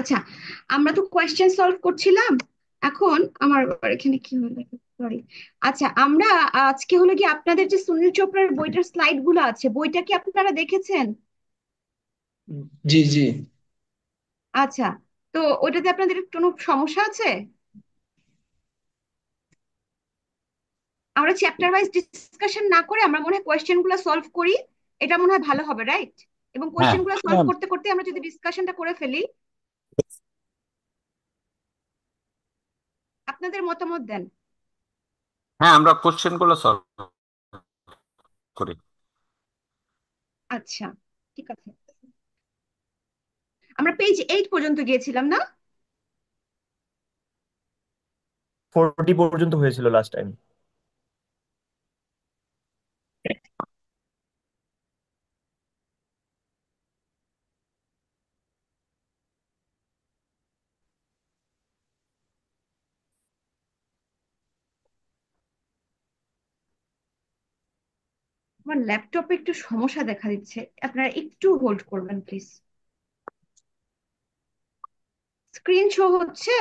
আচ্ছা, আমরা তো কোয়েশ্চেন সলভ করছিলাম। এখন আমার আবার এখানে কি হলো, সরি। আচ্ছা, আমরা আজকে হলো কি আপনাদের যে সুনীল চোপড়ার বইটার স্লাইড গুলো আছে, বইটা কি আপনারা দেখেছেন? জি জি। আচ্ছা, তো ওইটাতে আপনাদের কোনো সমস্যা আছে? আমরা চ্যাপ্টার ওয়াইজ ডিসকাশন না করে আমরা মনে হয় কোয়েশ্চেন গুলো সলভ করি। এটা মনে হয় ভালো হবে, রাইট? এবং হ্যাঁ কোয়েশ্চেন গুলো সলভ হ্যাঁ। করতে করতে আমরা যদি ডিসকাশনটা করে ফেলি। আপনাদের মতামত দেন। হ্যাঁ, আমরা কোশ্চেন গুলো সলভ করি। আচ্ছা, ঠিক আছে। আমরা পেজ 8 পর্যন্ত গিয়েছিলাম না? 40 পর্যন্ত হয়েছিল লাস্ট টাইম। আমার ল্যাপটপে একটু সমস্যা দেখা দিচ্ছে, আপনারা একটু হোল্ড করবেন প্লিজ। স্ক্রিন শো হচ্ছে?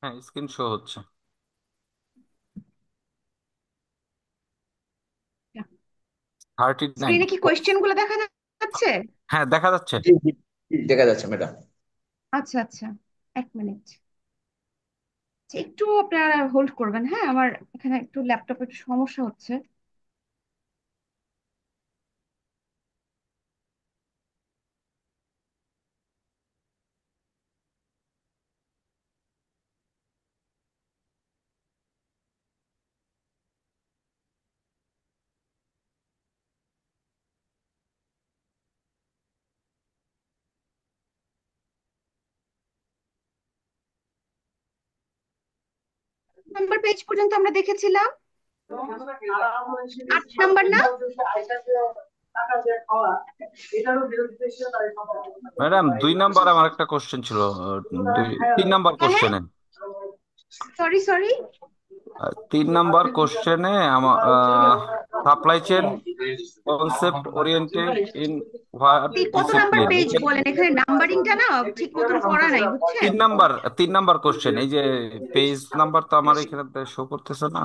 হ্যাঁ, স্ক্রিন শো হচ্ছে। 39। স্ক্রিনে কি কোয়েশ্চেন গুলো দেখা যাচ্ছে? হ্যাঁ, দেখা যাচ্ছে। জি জি জি, দেখা যাচ্ছে ম্যাডাম। আচ্ছা আচ্ছা, 1 মিনিট। একটু আপনারা হোল্ড করবেন, হ্যাঁ, আমার এখানে একটু ল্যাপটপে একটু সমস্যা হচ্ছে। নাম্বার পেজ পর্যন্ত আমরা দেখেছিলাম, 8 নাম্বার না? ম্যাডাম, 2 নাম্বার আমার একটা কোশ্চেন ছিল। 3 নাম্বার হ্যাঁ হ্যাঁ, কোশ্চেনে, সরি সরি। 3 নাম্বার কোশ্চেনে আমার supply chain concept oriented in what কত নাম্বার ডিসিপ্লিন। পেজ বলেন, এখানে নাম্বারিংটা না ঠিক মতন করা নাই, বুঝছেন? 3 নাম্বার, 3 নাম্বার কোশ্চেন, এই যে পেজ নাম্বার তো আমার এখানে শো করতেছে না।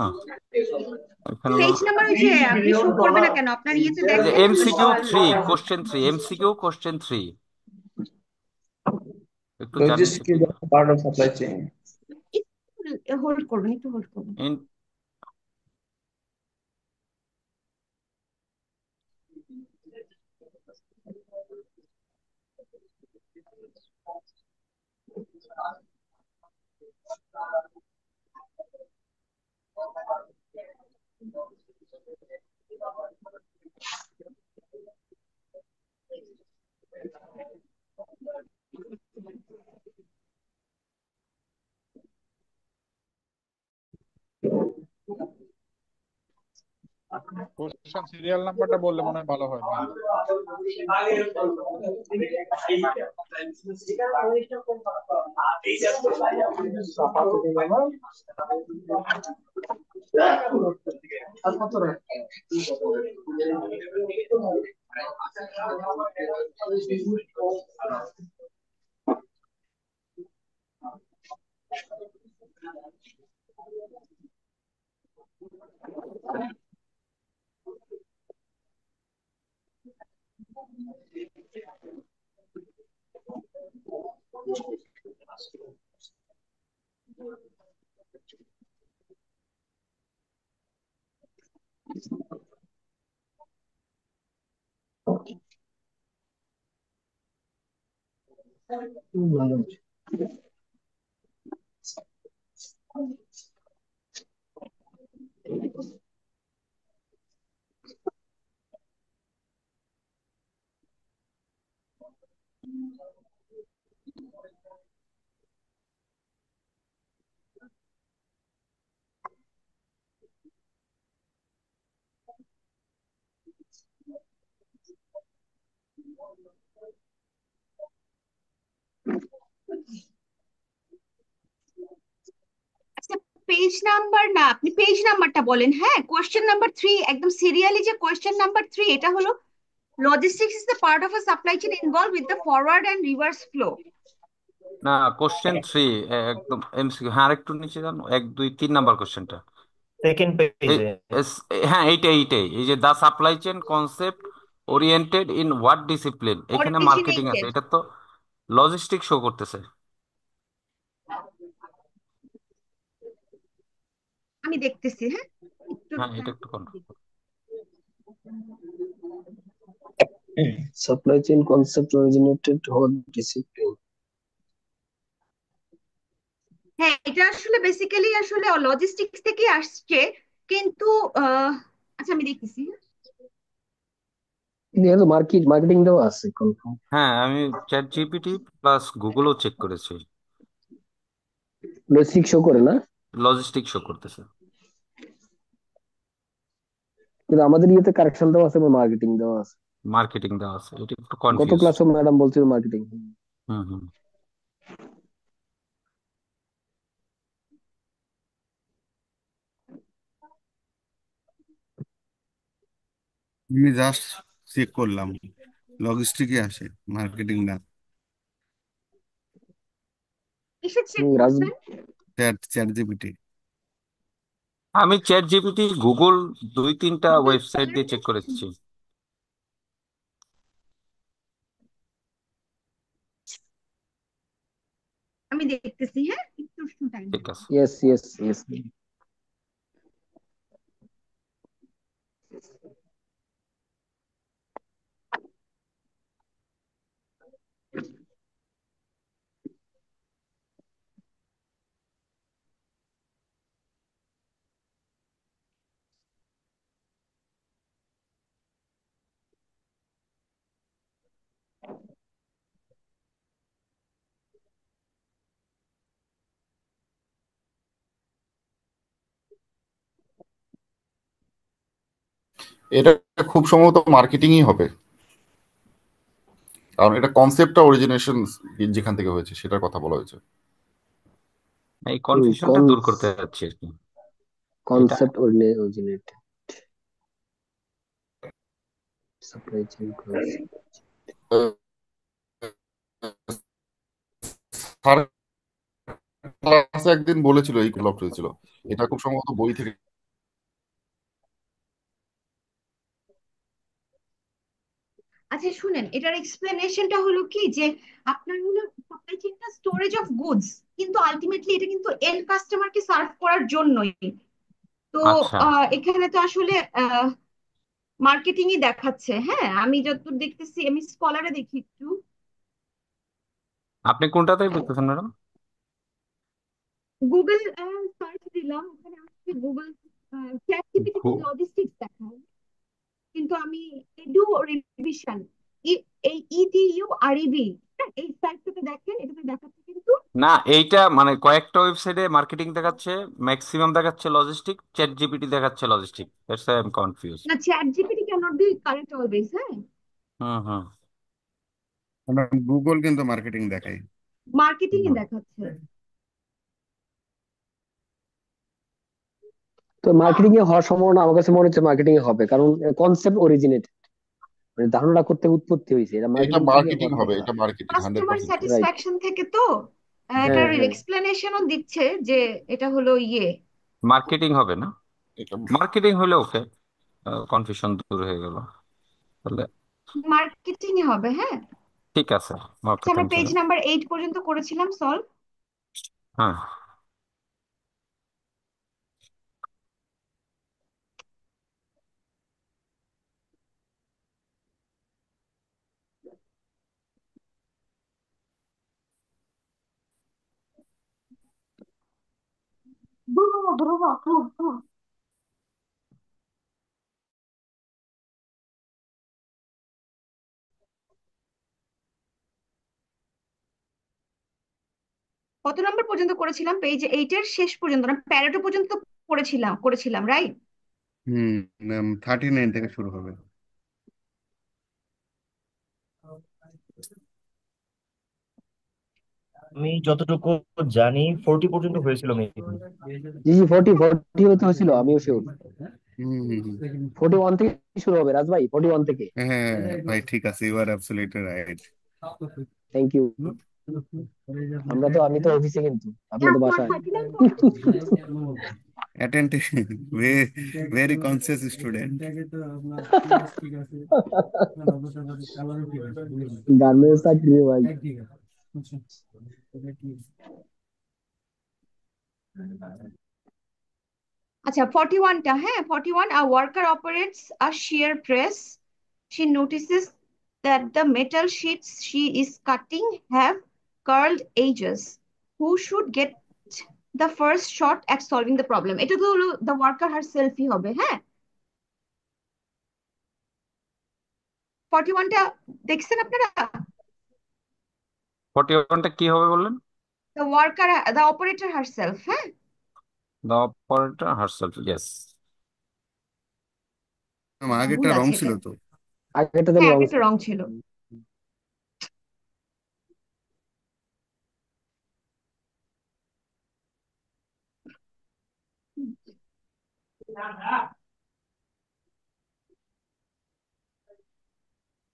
এখানে হলো পেজ নাম্বার ওই যে আপনি শো করবে না কেন, আপনার ইয়েতে এই যে দেখেন। MCQ 3, question 3, MCQ question 3। একটু জানিয়ে লজিস্টিক দিবেন। Part of supply chain. একটু হোল্ড করবেন, একটু হোল্ড করবেন। কোশ্চেন সিরিয়াল নাম্বারটা বললে মনে হয় ভালো হয় ভাইয়া। আচ্ছা, পেজ নাম্বার না, আপনি পেজ নাম্বারটা বলেন। হ্যাঁ, কোয়েশ্চেন নাম্বার 3, একদম সিরিয়ালি যে কোয়েশ্চেন নাম্বার 3, এটা হলো Logistics is the part of a supply chain involved with the forward and reverse flow. না, কোশ্চেন 3 একদম এমসিকিউ। হ্যাঁ, আরেকটু নিচে যান, 1 2 3 নাম্বার কোশ্চেনটা। সেকেন্ড পেজে। হ্যাঁ, এইটাই এই যে the supply chain concept oriented in what discipline, এখানে মার্কেটিং আছে, Originated. এটা তো লজিস্টিক শো করতেছে। আমি দেখতেছি, হ্যাঁ একটু হ্যাঁ, এটা time একটু control. Supply chain concept originated what discipline? হ্যাঁ, এটা আসলে বেসিক্যালি আসলে লজিস্টিক্স থেকে আসছে, কিন্তু আচ্ছা আমি দেখতেছি। এখানে তো মার্কেটিং দেওয়া আছে কনফার্ম। হ্যাঁ, আমি চ্যাট জিপিটি প্লাস গুগলও চেক করেছি, বেসিক শো করে না, লজিস্টিক শো করতেছে। কিন্তু আমাদের ইয়েতে কারেকশন দেওয়া আছে, মার্কেটিং দেওয়া আছে। মার্কেটিং দেওয়া আছে, এটা একটু গত কনফিউজ। ক্লাসে ম্যাডাম বলছিল মার্কেটিং। হুম হুম। আমি জাস্ট চেক করলাম, লজিস্টিকই আসে, মার্কেটিং না। কিসে চেক রাজ করছেন? Chat GPT. আমি চ্যাট জিপিটি গুগল 2 3টা গুগল ওয়েবসাইট স্কলার দিয়ে চেক করেছি। আমি দেখতেছি, হ্যাঁ একটু টাইম। ঠিক আছে। Yes yes yes. এটা খুব সম্ভবত মার্কেটিংই হবে, কারণ এটা কনসেপ্টটা অরিজিনেশন যেখান থেকে হয়েছে সেটার কথা বলা হয়েছে। এই কনফিউশনটা দূর করতে যাচ্ছি আর কি। এটা concept originated supply chain concept. Sir ক্লাসে একদিন বলেছিল, এই ডেভেলপ হয়েছিল, এটা খুব সম্ভবত বই থেকে। আচ্ছা শুনেন, এটার এক্সপ্লেনেশনটা হলো কি যে আপনার হলো সাপ্লাই চেইনটা স্টোরেজ অফ গুডস, কিন্তু আলটিমেটলি এটা কিন্তু এন্ড কাস্টমারকে সার্ভ করার জন্যই। তো আচ্ছা, এখানে তো আসলে মার্কেটিংই দেখাচ্ছে। হ্যাঁ, আমি যতদূর দেখতেছি, আমি স্কলারে দেখি একটু। আপনি কোনটাতে দেখতেছেন ম্যাডাম? গুগল সার্চ দিলাম, ওখানে আসছে গুগল চ্যাট জিপিটিতে লজিস্টিক্স দেখায়, কিন্তু আমি এডু রিভিশন, এই ইডিইউ আরইবি, এই সাইটটাতে দেখেন, এটাতে দেখাচ্ছে কিন্তু না, এইটা মানে কয়েকটা ওয়েবসাইটে মার্কেটিং দেখাচ্ছে, ম্যাক্সিমাম দেখাচ্ছে লজিস্টিক, চ্যাট জিপিটি দেখাচ্ছে logistic. That's I am confuse. না, chat GPT can not be correct always. হ্যাঁ, হুম হুম গুগল কিন্তু মার্কেটিং দেখায়। মার্কেটিং এ হুম। দেখাচ্ছে। তো মার্কেটিং এ হওয়ার সম্ভাবনা আমার কাছে মনে হচ্ছে মার্কেটিং এ হবে, কারণ কনসেপ্ট অরিজিনেট, মানে ধারণা করতে উৎপত্তি হয়েছে, এটা এটা মার্কেটিং থেকে মার্কেটিং হওয়ার হবে, কথা। এটা মার্কেটিং কাস্টমার 100% হবে। রাইট। স্যাটিসফ্যাকশন থেকে তো হ্যাঁ এটার হ্যাঁ। এক্সপ্লেনেশনও দিচ্ছে যে এটা হলো ইয়ে মার্কেটিং হবে না? এটা মার্কেটিং হলে ওকে, কনফিউশন দূর হয়ে গেল তাহলে। মার্কেটিং এ হবে। হ্যাঁ, ঠিক আছে, ওকে, আচ্ছা আমরা থ্যাংক ইউ। পেজ নাম্বার 8 পর্যন্ত করেছিলাম সলভ। হ্যাঁ, ধ্রুব ধ্রুব ধ্রুব ধ্রুব। কত নম্বর পর্যন্ত করেছিলাম? পেজ 8 এর শেষ পর্যন্ত না, প্যারাটো পর্যন্ত করেছিলাম রাইট? হুম, 39 থেকে শুরু হবে। আমি যতটুকু জানি 40 পর্যন্ত হয়েছিল মেবি। জি জি, 40 হতে হয়েছিল, আমিও শিওর। 41 থেকে শুরু হবে রাজ ভাই, 41 থেকে। হ্যাঁ ভাই, ঠিক আছে, you are absolutely right. Thank you. আমি তো অফিসে, কিন্তু আপনি তো আপনার বাসায়। 39 পড়তেছে। Attentive, very conscious student. Garments চাকরি ভাই। আচ্ছা 41টা, হ্যাঁ 41, a worker operates a shear press. She notices that the metal sheets she is cutting have curled edges. Who should get the first shot at solving the problem? এটা তো হলো the worker herself-ই হবে, হ্যাঁ। 41টা দেখছেন আপনারা? 41টা কি হবে বললেন? The worker, the operator herself, হ্যাঁ। The operator herself, yes. ভুল আগেরটা রং আছে ছিল এটা। তো। আগেরটা হ্যাঁ রং একটা ছিল। রং ছিল।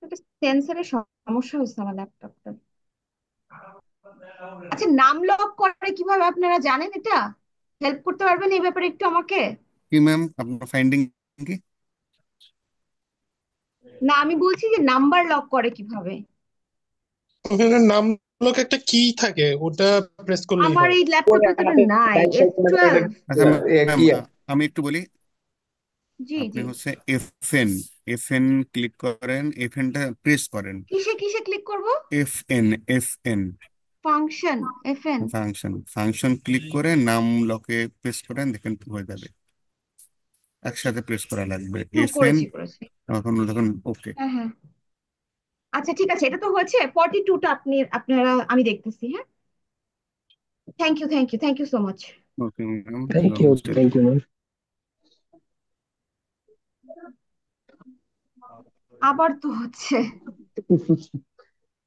একটা সেন্সরের সমস্যা হয়েছে আমার ল্যাপটপটা। আচ্ছা নাম লক করে কিভাবে আপনারা জানেন? এটা হেল্প করতে পারবেন এই ব্যাপারে একটু আমাকে? কি ম্যাম, আপনার ফাইন্ডিং কি? না আমি বলছি যে নাম্বার লক করে কিভাবে। ওখানে নাম লোক একটা কি থাকে, ওটা প্রেস করলেই আমার হয়। এই ল্যাপটপটা তো নাই, F12। আচ্ছা ম্যাম, কি আমি একটু বলি। জি আপনি জি। হচ্ছে এফএন, এফএন ক্লিক করেন, এফএনটা প্রেস করেন। কিসে কিসে ক্লিক করব? FN, FN function, FN। Function, function click করে নাম লকে প্রেস করেন, দেখেন হয়ে যাবে। একসাথে প্রেস করা লাগবে, এফএন। করেছি। এখন দেখুন, ওকে। হ্যাঁ হ্যাঁ। আচ্ছা ঠিক আছে, এটা তো হয়েছে। 42টা আপনারা আমি দেখতেছি, হ্যাঁ। Thank you thank you thank you so much. Okay ma'am, thank you, most thank you ma'am. আবার তো হচ্ছে।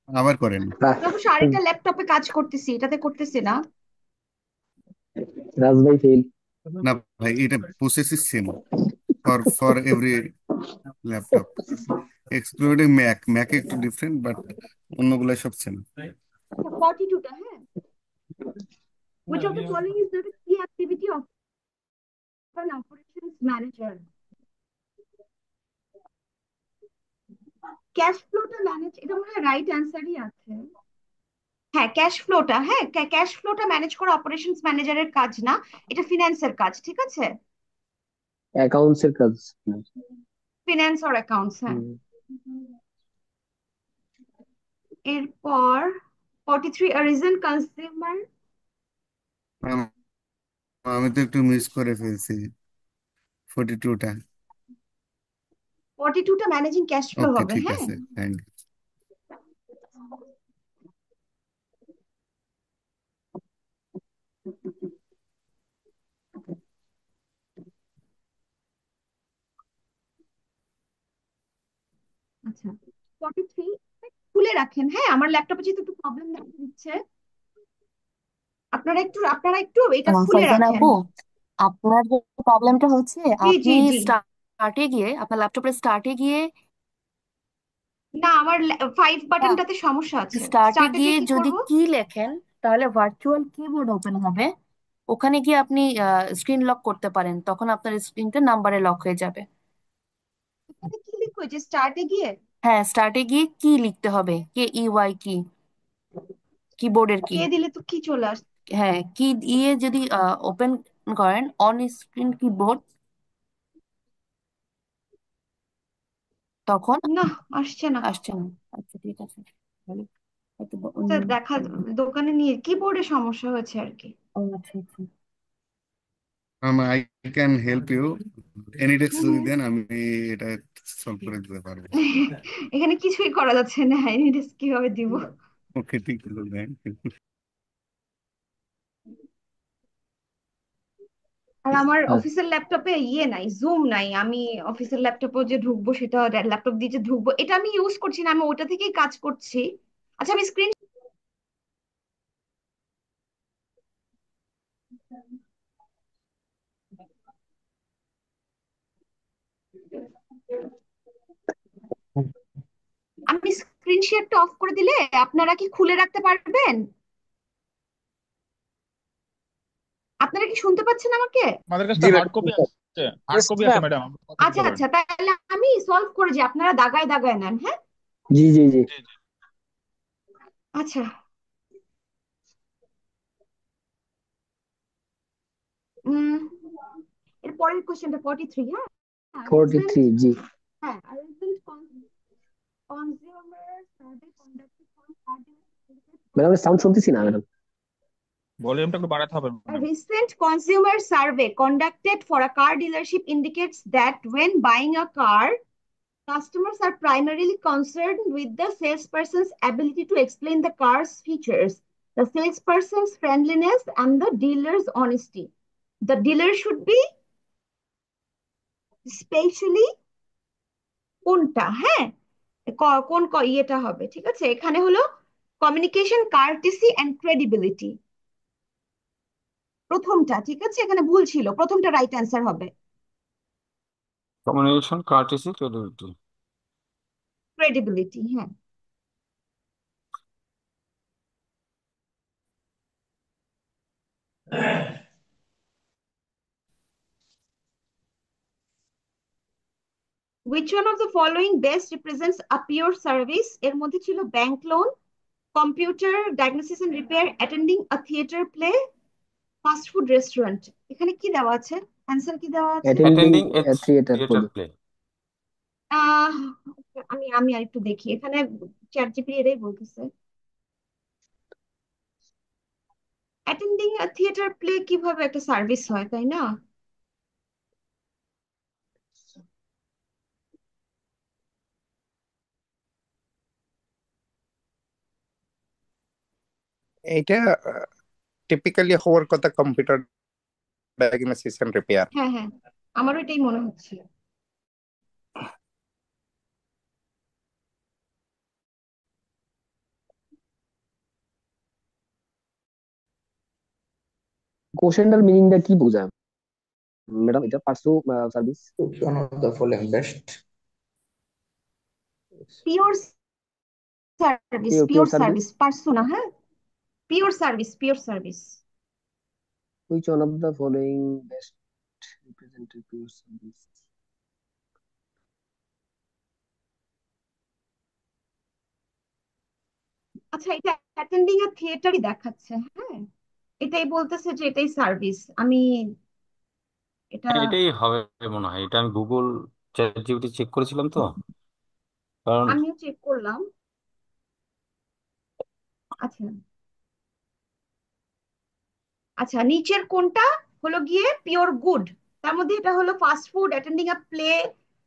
আবার করেন। অবশ্য আরেকটা ল্যাপটপে কাজ করতেছি, এটাতে করতেছি না। রাজ ভাই ফেল। না ভাই, এটা process same for every laptop, excluding Mac. ম্যাকে একটু ডিফারেন্ট, বাট অন্যগুলো সব সেম। আচ্ছা 42টা, হ্যাঁ। Which of the following is not a key activity of an operations manager? Cash ফ্লোটা ম্যানেজ, এটা মনে হয় রাইট অ্যান্সারই আছে। হ্যাঁ ক্যাশ ফ্লোটা, হ্যাঁ ক্যাশ ফ্লোটা ম্যানেজ করা অপারেশনস ম্যানেজারের কাজ না, এটা ফিনান্সের কাজ, ঠিক আছে। অ্যাকাউন্টস এর কাজ। ফিনান্স অর অ্যাকাউন্টস, হ্যাঁ। হুম। এরপর 43, a reason consumer। আমি তো একটু মিস করে ফেলছি 42টা। 42টা ম্যানেজিং ক্যাশ ফ্লো ওকে, হবে, ঠিক হ্যাঁ। আছে, থ্যাংক ইউ। আচ্ছা 43 খুলে রাখেন, হ্যাঁ। আমার ল্যাপটপে যেহেতু একটু প্রবলেম দেখা দিচ্ছে, আপনারা একটু এটা খুলে ফারজানা রাখেন। আপু, আপনার যে প্রবলেমটা হচ্ছে, জি জি আপনি জি। স্টার্টে গিয়ে, আপনার ল্যাপটপের স্টার্টে গিয়ে, না আমার 5 না, বাটনটাতে সমস্যা আছে। স্টার্টে স্টার্টে গিয়ে যে কি যদি করব? কি লেখেন, তাহলে ভার্চুয়াল কিবোর্ড ওপেন হবে। ওখানে গিয়ে আপনি স্ক্রিন লক করতে পারেন, তখন আপনার স্ক্রিনটা নাম্বারে লক হয়ে যাবে। এখানে কি লিখবো যে স্টার্টে গিয়ে? হ্যাঁ, স্টার্টে গিয়ে কি লিখতে হবে, KEY কি, কিবোর্ডের কি। কে দিলে তো কি চলে আসছে? হ্যাঁ, কি দিয়ে যদি ওপেন করেন অন স্ক্রিন কিবোর্ড, তখন না আসছে না। আসছে না। আচ্ছা ঠিক আছে, তাহলে হয়তো আচ্ছা দেখা, দোকানে নিয়ে কিবোর্ডে সমস্যা হয়েছে আর কি। ও আচ্ছা আচ্ছা। I can help you any desk, hmm যদি হুম। দেন আমি এটা সলভ করে দিতে পারবো। এখানে কিছুই করা যাচ্ছে না, এনিডেস কিভাবে দিব? ওকে, ঠিক আছে, থ্যাংক ইউ। আর আমার অফিসের ল্যাপটপে ইয়ে নাই, জুম নাই। আমি অফিসের ল্যাপটপে যে ঢুকবো, সেটা ল্যাপটপ দিয়ে যে ঢুকবো, এটা আমি ইউজ করছি না, আমি ওটা থেকেই কাজ করছি। আচ্ছা আমি স্ক্রিন আমি স্ক্রিন শেয়ারটা অফ করে দিলে আপনারা কি খুলে রাখতে পারবেন? আপনারা কি শুনতে পাচ্ছেন আমাকে? আমাদের কাছে জি হার্ড ম্যাডাম। কপি আছে, হার্ড ইয়েস কপি আছে ম্যাম। ম্যাডাম, আপনি কথা আচ্ছা দিতে পারেন। আচ্ছা, তাহলে আমি সলভ করে যে আপনারা দাগায় দাগায় নেন, হ্যাঁ? জি জি জি। জি জি। আচ্ছা। উম এর পরের কোশ্চেনটা 43, হ্যাঁ? রিসেন্ট, 43 জি। হ্যাঁ, recent consumer survey conducted for madam sound শুনতেছি না ম্যাডাম। ভলিউমটা একটু বাড়াতে হবে A madam. recent consumer survey conducted for a car dealership indicates that when buying a car, customers are primarily concerned with the salesperson's ability to explain the car's features, the salesperson's friendliness, and the dealer's honesty. The dealer should be especially কোনটা, হ্যাঁ, কোন ইয়েটা হবে, ঠিক আছে? এখানে হলো communication, courtesy and credibility, প্রথমটা, ঠিক আছে? এখানে ভুল ছিল, প্রথমটা রাইট অ্যান্সার হবে। Communication, courtesy, credibility. ক্রেডিবিলিটি, হ্যাঁ। Which one of the following best represents a pure service? এর মধ্যে ছিল bank loan, computer diagnosis and repair, attending a theatre play, fast food restaurant. এখানে কি দেওয়া আছে, অ্যান্সার কি দেওয়া আছে? Attending attending a theatre theatre play. Play. Ah আমি আমি আর একটু দেখি, এখানে চ্যাট জিপিটি এটাই বলতেছে। অ্যাটেন্ডিং আ থিয়েটার প্লে কিভাবে একটা সার্ভিস হয়, তাই না? এটা টিপিক্যালি হওয়ার কথা কম্পিউটার ডায়াগনোসিস এন্ড রিপেয়ার। হ্যাঁ হ্যাঁ, আমারও এটাই মনে হচ্ছে। কোশ্চেনটার মিনিংটা কি বোঝায় ম্যাডাম? এটা পার্সো service. Which one of the following best? Pure service, pure pure service. Service, পার্সোনা, হ্যাঁ, pure service, pure service. Which one of the following best represent pure service? আচ্ছা, এটা অ্যাটেন্ডিং আ থিয়েটারই দেখাচ্ছে, হ্যাঁ, এটাই বলতেছে যে এটাই সার্ভিস। আমি এটা, হ্যাঁ, এটাই হবে মনে হয়। এটা আমি গুগল চ্যাট জিপিটি চেক করেছিলাম তো, কারণ আমিও চেক করলাম। আচ্ছা আচ্ছা, নিচের কোনটা হলো গিয়ে পিওর গুড? তার মধ্যে এটা হলো ফাস্ট ফুড, অ্যাটেন্ডিং আ প্লে,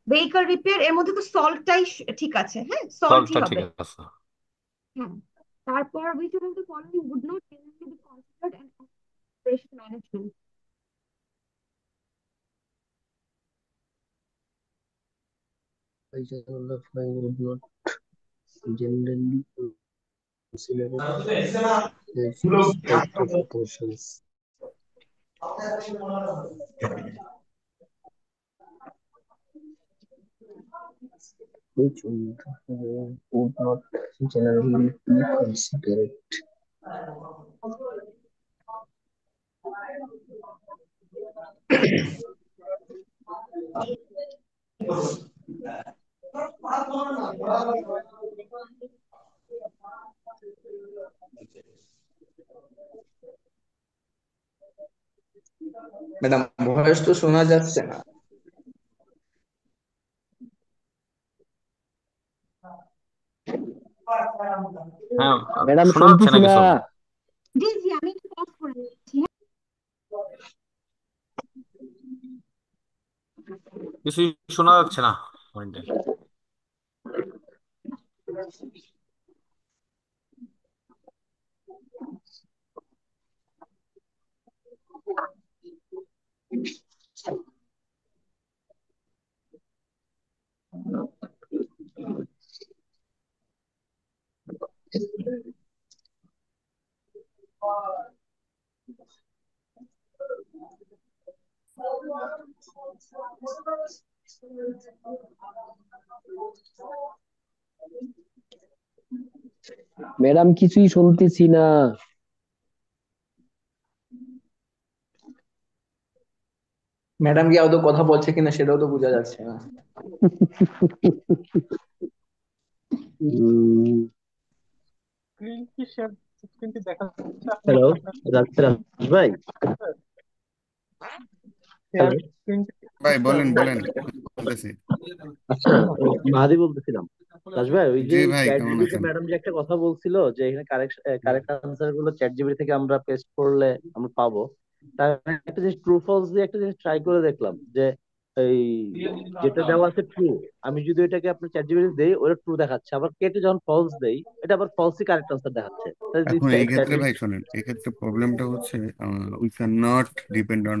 ভেহিকল রিপেয়ার, এর মধ্যে তো সল্টটাই ঠিক আছে, হ্যাঁ, সল্টই সলভটা ঠিক হবে। আছে। হ্যাঁ, তারপর which one of the following would not generally be considered an operation management? Which one of the following would not generally considered as aspect of operations? Which one of the following would not generally be considered? Madam voice তো শোনা যাচ্ছে না। হ্যাঁ, madam শোনা যাচ্ছে শুনতেছি না না। কিছু? জি জি, আমি একটু অফ করে দিচ্ছি, হ্যাঁ। কিছুই শোনা যাচ্ছে না পয়েন্টে। ম্যাডাম কিছুই শুনতেছি না। ম্যাডাম কি আদৌ কথা বলছে কিনা সেটাও তো বোঝা যাচ্ছে না। উম, স্ক্রিন কি শেয়ার, স্ক্রিন কি দেখা যাচ্ছে আপনার হ্যালো, আপনার রাজ ভাই। শেয়ার হ্যালো, স্ক্রিন ভাই বুঝতে বলেন পারছেন? বলেন, বলতেছি। আচ্ছা, মাহাদি বলতেছিলাম। রাজ ভাই, ওই যে জি ভাই, চ্যাট কেমন জিপিটি আছেন? ম্যাডাম যে একটা কথা বলছিল যে এখানে কারেক্ট আনসার গুলো চ্যাট জিপিটি থেকে আমরা পেস্ট করলে আমরা পাবো, তার একটা জিনিস ট্রু ফলস দিয়ে একটা জিনিস ট্রাই করে দেখলাম যে এই যেটা দেওয়া আছে ট্রু, আমি যদি এটাকে আপনার চ্যাট জিপিটি দেই ওটা ট্রু দেখাচ্ছে, আবার কেটে যখন ফলস দেই এটা আবার ফলসই কারেক্ট আনসার দেখাচ্ছে। তাহলে এখন এই চ্যাট ক্ষেত্রে ভাই শোনেন, এই ক্ষেত্রে প্রবলেমটা হচ্ছে we can not depend on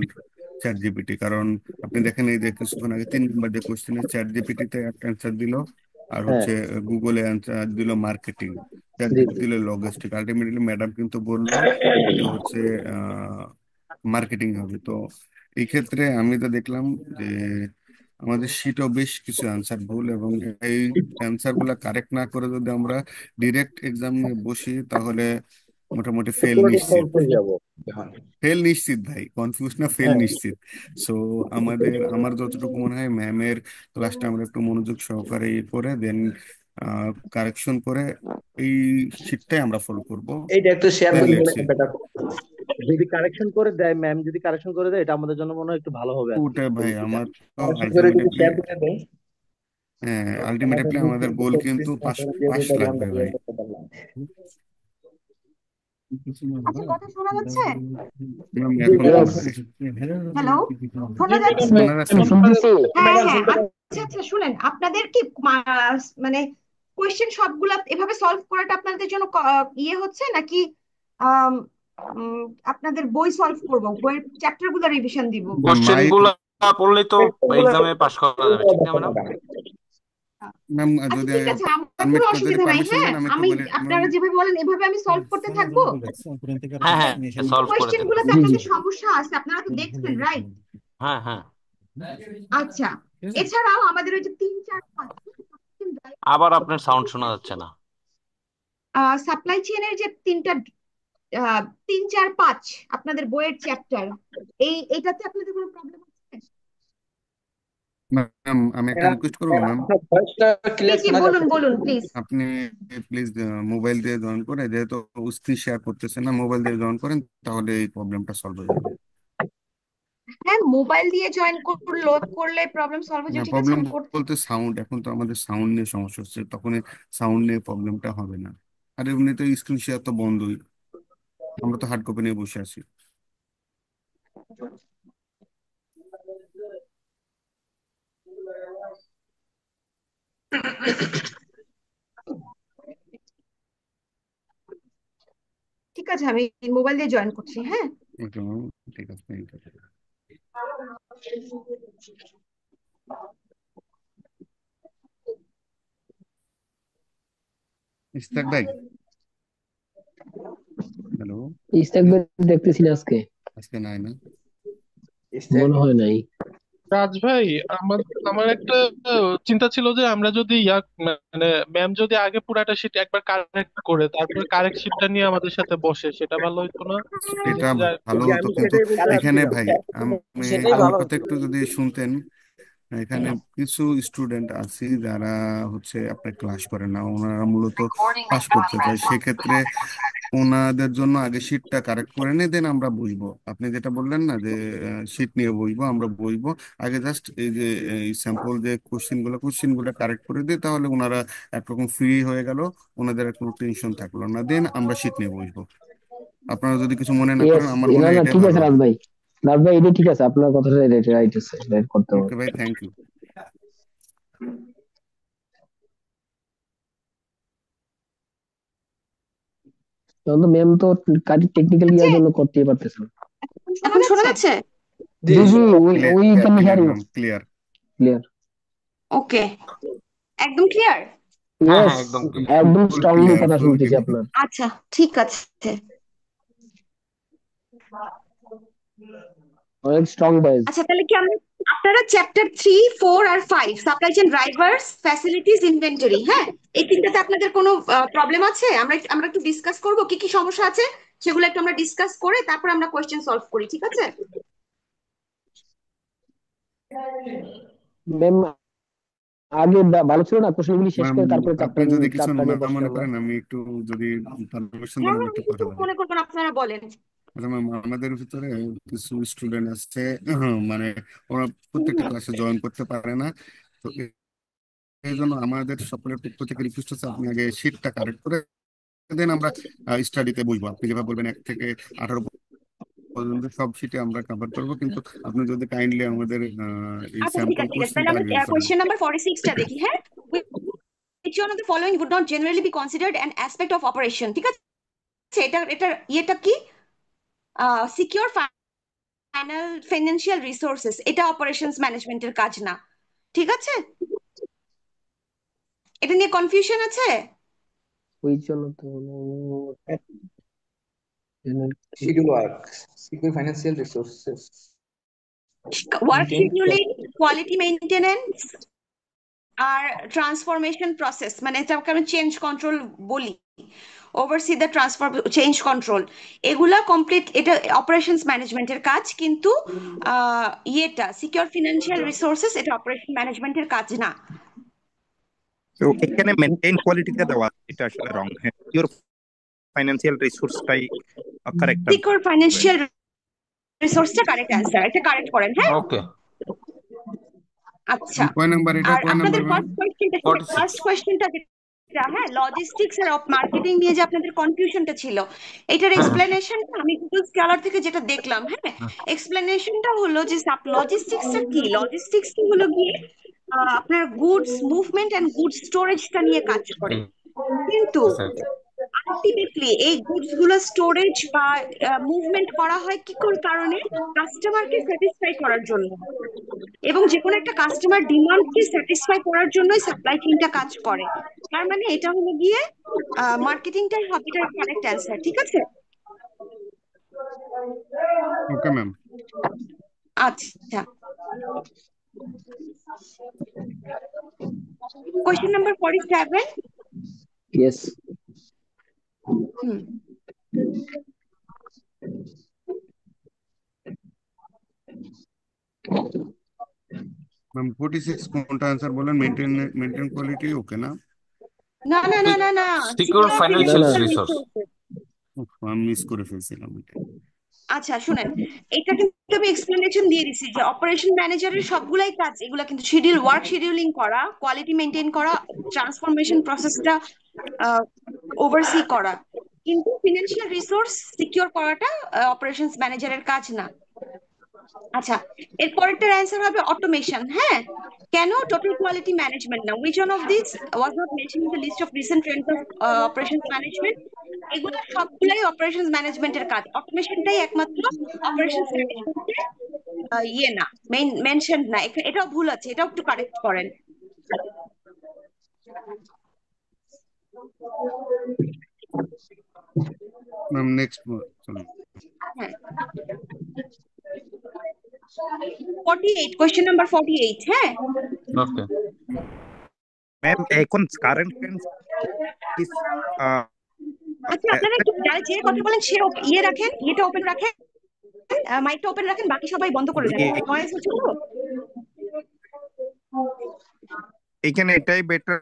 chat GPT. কারণ আপনি দেখেন, এই যে কিছুক্ষণ আগে 3 নম্বর যে কোশ্চেনে চ্যাট জিপিটিতে একটা অ্যান্সার দিল, আর হ্যাঁ, হচ্ছে গুগলে অ্যান্সার দিল মার্কেটিং, চ্যাট জি জিপিটি জি। দিল লজিস্টিক। আলটিমেটলি ম্যাডাম কিন্তু বললো যে হচ্ছে মার্কেটিং হবে। তো এই ক্ষেত্রে আমি তো দেখলাম যে আমাদের শিটও বেশ কিছু অ্যান্সার ভুল, এবং এই অ্যান্সার গুলা কারেক্ট না করে যদি আমরা ডিরেক্ট এক্সাম নিয়ে বসি, তাহলে মোটামুটি তো ফেল পুরোটা নিশ্চিত। ফলস হয়ে যাবো। ফেল নিশ্চিত ভাই, কনফিউজ না, ফেল হ্যাঁ, নিশ্চিত। সো আমার যতটুকু মনে হয়, ম্যামের ক্লাসটা আমরা একটু মনোযোগ সহকারে করে দেন কারেকশন করে এই শিটটাই আমরা ফলো করব, এইটা একটু শেয়ার দেন করে লেটস দিলে সি। বেটার। যদি কারেকশন করে দেয় ম্যাম, যদি কারেকশন করে দেয় এটা আমাদের জন্য মনে হয় একটু ভালো হবে আর কি, ওটা ভাই পরিস্থিতিটা। আমার তো কারেকশন করে যদি আলটিমেটলি, শেয়ার করে দেয় হ্যাঁ আমাদের আলটিমেটলি আমাদের গোল কিন্তু পাস, পাস যেটা আমরা লাগবে ক্লিয়ার ভাই। করতে পারলাম। আচ্ছা, কথা শোনা যাচ্ছে? ম্যাম জি এখন জি। Yes, হ্যালো, জি শোনা ম্যাডাম, যাচ্ছে? শোনা যাচ্ছে? শুনতেছি। হ্যাঁ ম্যাডাম হ্যাঁ, শুনতে আচ্ছা আচ্ছা, শুনেন, আপনাদের কি মানে কোয়েশ্চেন সবগুলা এভাবে সলভ করাটা আপনাদের জন্য ইয়ে হচ্ছে নাকি আম, আপনাদের বই সলভ করবো, বইয়ের চ্যাপ্টার গুলো রিভিশন দিব? কোশ্চেন মাইক, গুলা পড়লেই তো পারছেন? এক্সামে পাশ করা যাবে, ঠিক না ম্যাডাম? ম্যাম আচ্ছা যদি ঠিক আছে, আমার পারমিট, কোনো যদি অসুবিধা নাই। পারমিশন হ্যাঁ, দেন আমি একটু আমি বলি ম্যাম। আপনারা যেভাবে বলেন এভাবে আমি সলভ করতে থাকবো। হ্যাঁ হ্যাঁ, সলভ করে কোয়েশ্চেন দেন। গুলোতে জি জি। আপনাদের সমস্যা আছে, আপনারা তো দেখছেন, রাইট? হ্যাঁ হ্যাঁ। আচ্ছা, এছাড়াও আমাদের ওই যে 3, 4, 5 আবার আপনার সাউন্ড শোনা যাচ্ছে না। সাপ্লাই চেইনের যে 3, 4, 5 আপনাদের বইয়ের চ্যাপ্টার, এইটাতে আপনাদের কোনো প্রবলেম আছে? ম্যাম আমি একটা রিকোয়েস্ট করবো ম্যাম, আপনার ভয়েসটা জি ক্লিয়ার জি, শোনা বলুন যাচ্ছে না। বলুন প্লিজ। আপনি প্লিজ মোবাইল দিয়ে জয়েন করে, যেহেতু স্ক্রিন শেয়ার করতেছেন না, মোবাইল দিয়ে জয়েন করেন, তাহলে এই প্রবলেমটা সলভ হয়ে যাবে। হ্যাঁ, মোবাইল দিয়ে জয়েন করলে প্রবলেম সলভ হয়ে না, যাবে, ঠিক আছে প্রবলেম আমি করতে। বলতে সাউন্ড, এখন তো আমাদের সাউন্ড নিয়ে সমস্যা হচ্ছে, তখন সাউন্ড নিয়ে প্রবলেমটা হবে না। আর এমনি তো স্ক্রিন শেয়ার তো বন্ধই, আমরা তো হার্ড কপি নিয়ে বসে আছি। ঠিক আছে, আমি মোবাইল দিয়ে জয়েন করছি। হ্যাঁ, ওকে ম্যাম, ঠিক আছে, থ্যাংক ইউ। ইস্তাক ভাই, হ্যালো। ইস্তাক ভাই দেখতেছি না আজকে, আজকে নাই না? মনে হয় নাই। রাজ ভাই, আমার আমার একটা চিন্তা ছিল যে আমরা যদি মানে ম্যাম যদি আগে পুরাটা শিট একবার কারেক্ট করে তারপরে কারেক্ট শিটটা নিয়ে আমাদের সাথে বসে, সেটা ভালো হতো না? সেটা ভালো জি, হতো, আমি কিন্তু সেটাই বলতে এখানে চাচ্ছিলাম। ভাই আমি সেটাই আমার ভালো কথা হতো। একটু যদি শুনতেন, এখানে কিছু স্টুডেন্ট আছে যারা হচ্ছে আপনার ক্লাস করে না, ওনারা মূলত পাস করতে চায়। সেক্ষেত্রে ওনাদের জন্য আগে শীটটা কারেক্ট করে নিয়ে দেন আমরা বুঝবো। আপনি যেটা বললেন না যে শীট নিয়ে বসবো, আমরা বসবো আগে, জাস্ট এই যে এই স্যাম্পল যে কোশ্চেনগুলো কারেক্ট করে দিই, তাহলে ওনারা একরকম ফ্রি হয়ে গেল, ওনাদের আর কোনো টেনশন থাকলো না, দেন আমরা শীট নিয়ে বসবো। আপনারা যদি কিছু মনে না ইয়েস, করেন, আমার মনে না হয় না, এটাই ঠিক ভালো আছে রাজ হবে। ভাই। রাজ ভাই, এটা ঠিক আছে, আপনার কথাটা রাইট রাইট আছে, রাইট করতে হবে। ওকে ভাই, থ্যাংক ইউ। তখন তো ম্যাম তো টেকনিক্যাল আছে, ইয়ার জন্য করতেই পারতেছেন। এখন শোনা যাচ্ছে? জি জি জি, we clear can hear clear you ma'am, clear. Clear. Okay, একদম ক্লিয়ার। হ্যাঁ ইয়েস, হ্যাঁ, একদম clear। একদম ফুল স্ট্রংলি ক্লিয়ার, কথা ফুল শুনতেছি ক্লিয়ার। আপনার। আচ্ছা ঠিক আছে। অনেক স্ট্রং ভয়েস। আচ্ছা, তাহলে কি আমরা আপনারা চ্যাপ্টার 3, 4 আর 5 supply chain drivers facilities inventory, হ্যাঁ, এই তিনটাতে আপনাদের কোনো প্রবলেম আছে? আমরা একটু ডিসকাস করব কি কি সমস্যা আছে, সেগুলো একটু আমরা ডিসকাস করে তারপর আমরা কোয়েশ্চেন সলভ করি, ঠিক আছে? ম্যাম আগে ভালো ছিল না, কোশ্চেনগুলি শেষ ম্যাম করে তারপরে আপনি চ্যাপ্টার যদি কিছু চারটা নিয়ে না বসবো মনে আমরা। করেন, আমি একটু যদি পারমিশন হ্যাঁ দেন, আমি হ্যাঁ, একটু কিছু কথা বলি। মনে করবেন, আপনারা বলেন। আচ্ছা ম্যাম, আমাদের ভিতরে কিছু স্টুডেন্ট আছে, মানে ওরা প্রত্যেকটা ক্লাসে জয়েন করতে পারে না। তো এই জন্য আমাদের সকলের পক্ষ থেকে রিকোয়েস্ট হচ্ছে, আপনি আগে শীটটা কারেক্ট করে দেন, আমরা স্টাডিতে বুঝবো। আপনি যেভাবে বলবেন 1 থেকে 18 পর্যন্ত সব শীটে আমরা কভার করবো, কিন্তু আপনি যদি কাইন্ডলি আমাদের এই আচ্ছা ঠিক স্যাম্পল আছে ঠিক আছে, তাহলে কোশ্চেনটা আমরা রিভিউ করেন। কোয়েশ্চেন নাম্বার 46টা দেখি, হ্যাঁ। Which one of the following would not generally be considered an aspect of operation? ঠিক আছে, এটা ইয়েটা কি? সিকিউর ফাইন্যান্সিয়াল রিসোর্সেস, এটা অপারেশনস ম্যানেজমেন্টের কাজ না, ঠিক আছে? এটা নিয়ে কনফিউশন আছে? ওই জন্য তো schedule work, secure financial resources, work maintain scheduling, quality maintenance আর ট্রান্সফরমেশন প্রসেস, মানে এটাকে আমি চেঞ্জ কন্ট্রোল বলি, oversee the transfer change control, এগুলা কমপ্লিট, এটা অপারেশনস ম্যানেজমেন্টের কাজ। কিন্তু ইয়েটা সিকিউর ফিনান্সিয়াল রিসোর্সেস, এটা অপারেশন ম্যানেজমেন্টের কাজ না। তো এখানে মেনটেন কোয়ালিটিটা দেওয়া, এটা আসলে রং। হ্যাঁ, পিওর ফাইন্যান্সিয়াল রিসোর্সটাই কারেক্ট সিকিউর ফাইন্যান্সিয়াল রিসোর্সটা কারেক্ট অ্যান্সার, এটা কারেক্ট করেন, হ্যাঁ। ওকে। আচ্ছা, কয় নাম্বার এটা, আর কয় নাম্বার আপনাদের ম্যাম? ফার্স্ট কোয়েশ্চেনটা যেটা, হ্যাঁ, লজিস্টিক্স আর মার্কেটিং নিয়ে যে আপনাদের কনফিউশনটা ছিল, এটার এক্সপ্লেনেশনটা আমি গুগল স্কলার থেকে যেটা দেখলাম, হ্যাঁ, এক্সপ্লেনেশনটা হলো যে লজিস্টিক্সটা কি, লজিস্টিক্স হলো গিয়ে আপনার গুডস মুভমেন্ট এন্ড গুডস স্টোরেজটা নিয়ে কাজ করে। কিন্তু আলটিমেটলি এই গুডস গুলো স্টোরেজ বা মুভমেন্ট করা হয় কি কোন কারণে? কাস্টমারকে স্যাটিসফাই করার জন্য, এবং যে কোনো একটা কাস্টমার ডিমান্ডকে স্যাটিসফাই করার জন্যই সাপ্লাই চেইনটা কাজ করে। তার মানে এটা হলো গিয়ে মার্কেটিংটাই হবে এটার কারেক্ট অ্যান্সার, ঠিক আছে? Okay ma'am. আচ্ছা, কোয়েশ্চেন নাম্বার 47। ইয়েস। ম্যাম 46 কোনটা আনসার বলেন? মেইনটেইন কোয়ালিটি, ওকে না? না না না না না, সিকিউর ফাইন্যান্সিয়াল রিসোর্স। আমি মিস করে ফেলছিলাম এটা। আচ্ছা শুনেন, এটা কিন্তু আমি এক্সপ্লেনেশন দিয়ে দিছি যে অপারেশন ম্যানেজারের সবগুলাই কাজ, এগুলা কিন্তু ওয়ার্ক শিডিউলিং করা, কোয়ালিটি মেনটেন করা, ট্রান্সফরমেশন প্রসেসটা ওভারসি করা, কিন্তু ফিনান্সিয়াল রিসোর্স সিকিউর করাটা অপারেশনস ম্যানেজারের কাজ না। আচ্ছা, এর পরেরটার অ্যান্সার হবে অটোমেশন, হ্যাঁ। কেন টোটাল কোয়ালিটি ম্যানেজমেন্ট না? Which one of this was not mention in the list of recent trends of operations management? এগুলো সবগুলাই অপারেশনস ম্যানেজমেন্টের কাজ, অটোমেশনটাই একমাত্র অপারেশনস ম্যানেজমেন্টের ইয়ে না, মেনশন না। এটাও ভুল আছে, এটাও একটু কারেক্ট করেন। ম্যাম নেক্সট চলুন। হ্যাঁ, 48, কোয়েশ্চেন নাম্বার 48, হ্যাঁ। ওকে ম্যাম, এখন কারেন্ট টেন্স ইজ আচ্ছা, আপনারা একটু যে কথা বলেন সে ইয়ে রাখেন, ইয়েটা ওপেন রাখেন, মাইকটা ওপেন রাখেন, বাকি সবাই বন্ধ করে দেন, নয়েজ হচ্ছে তো। এখানে এটাই বেটার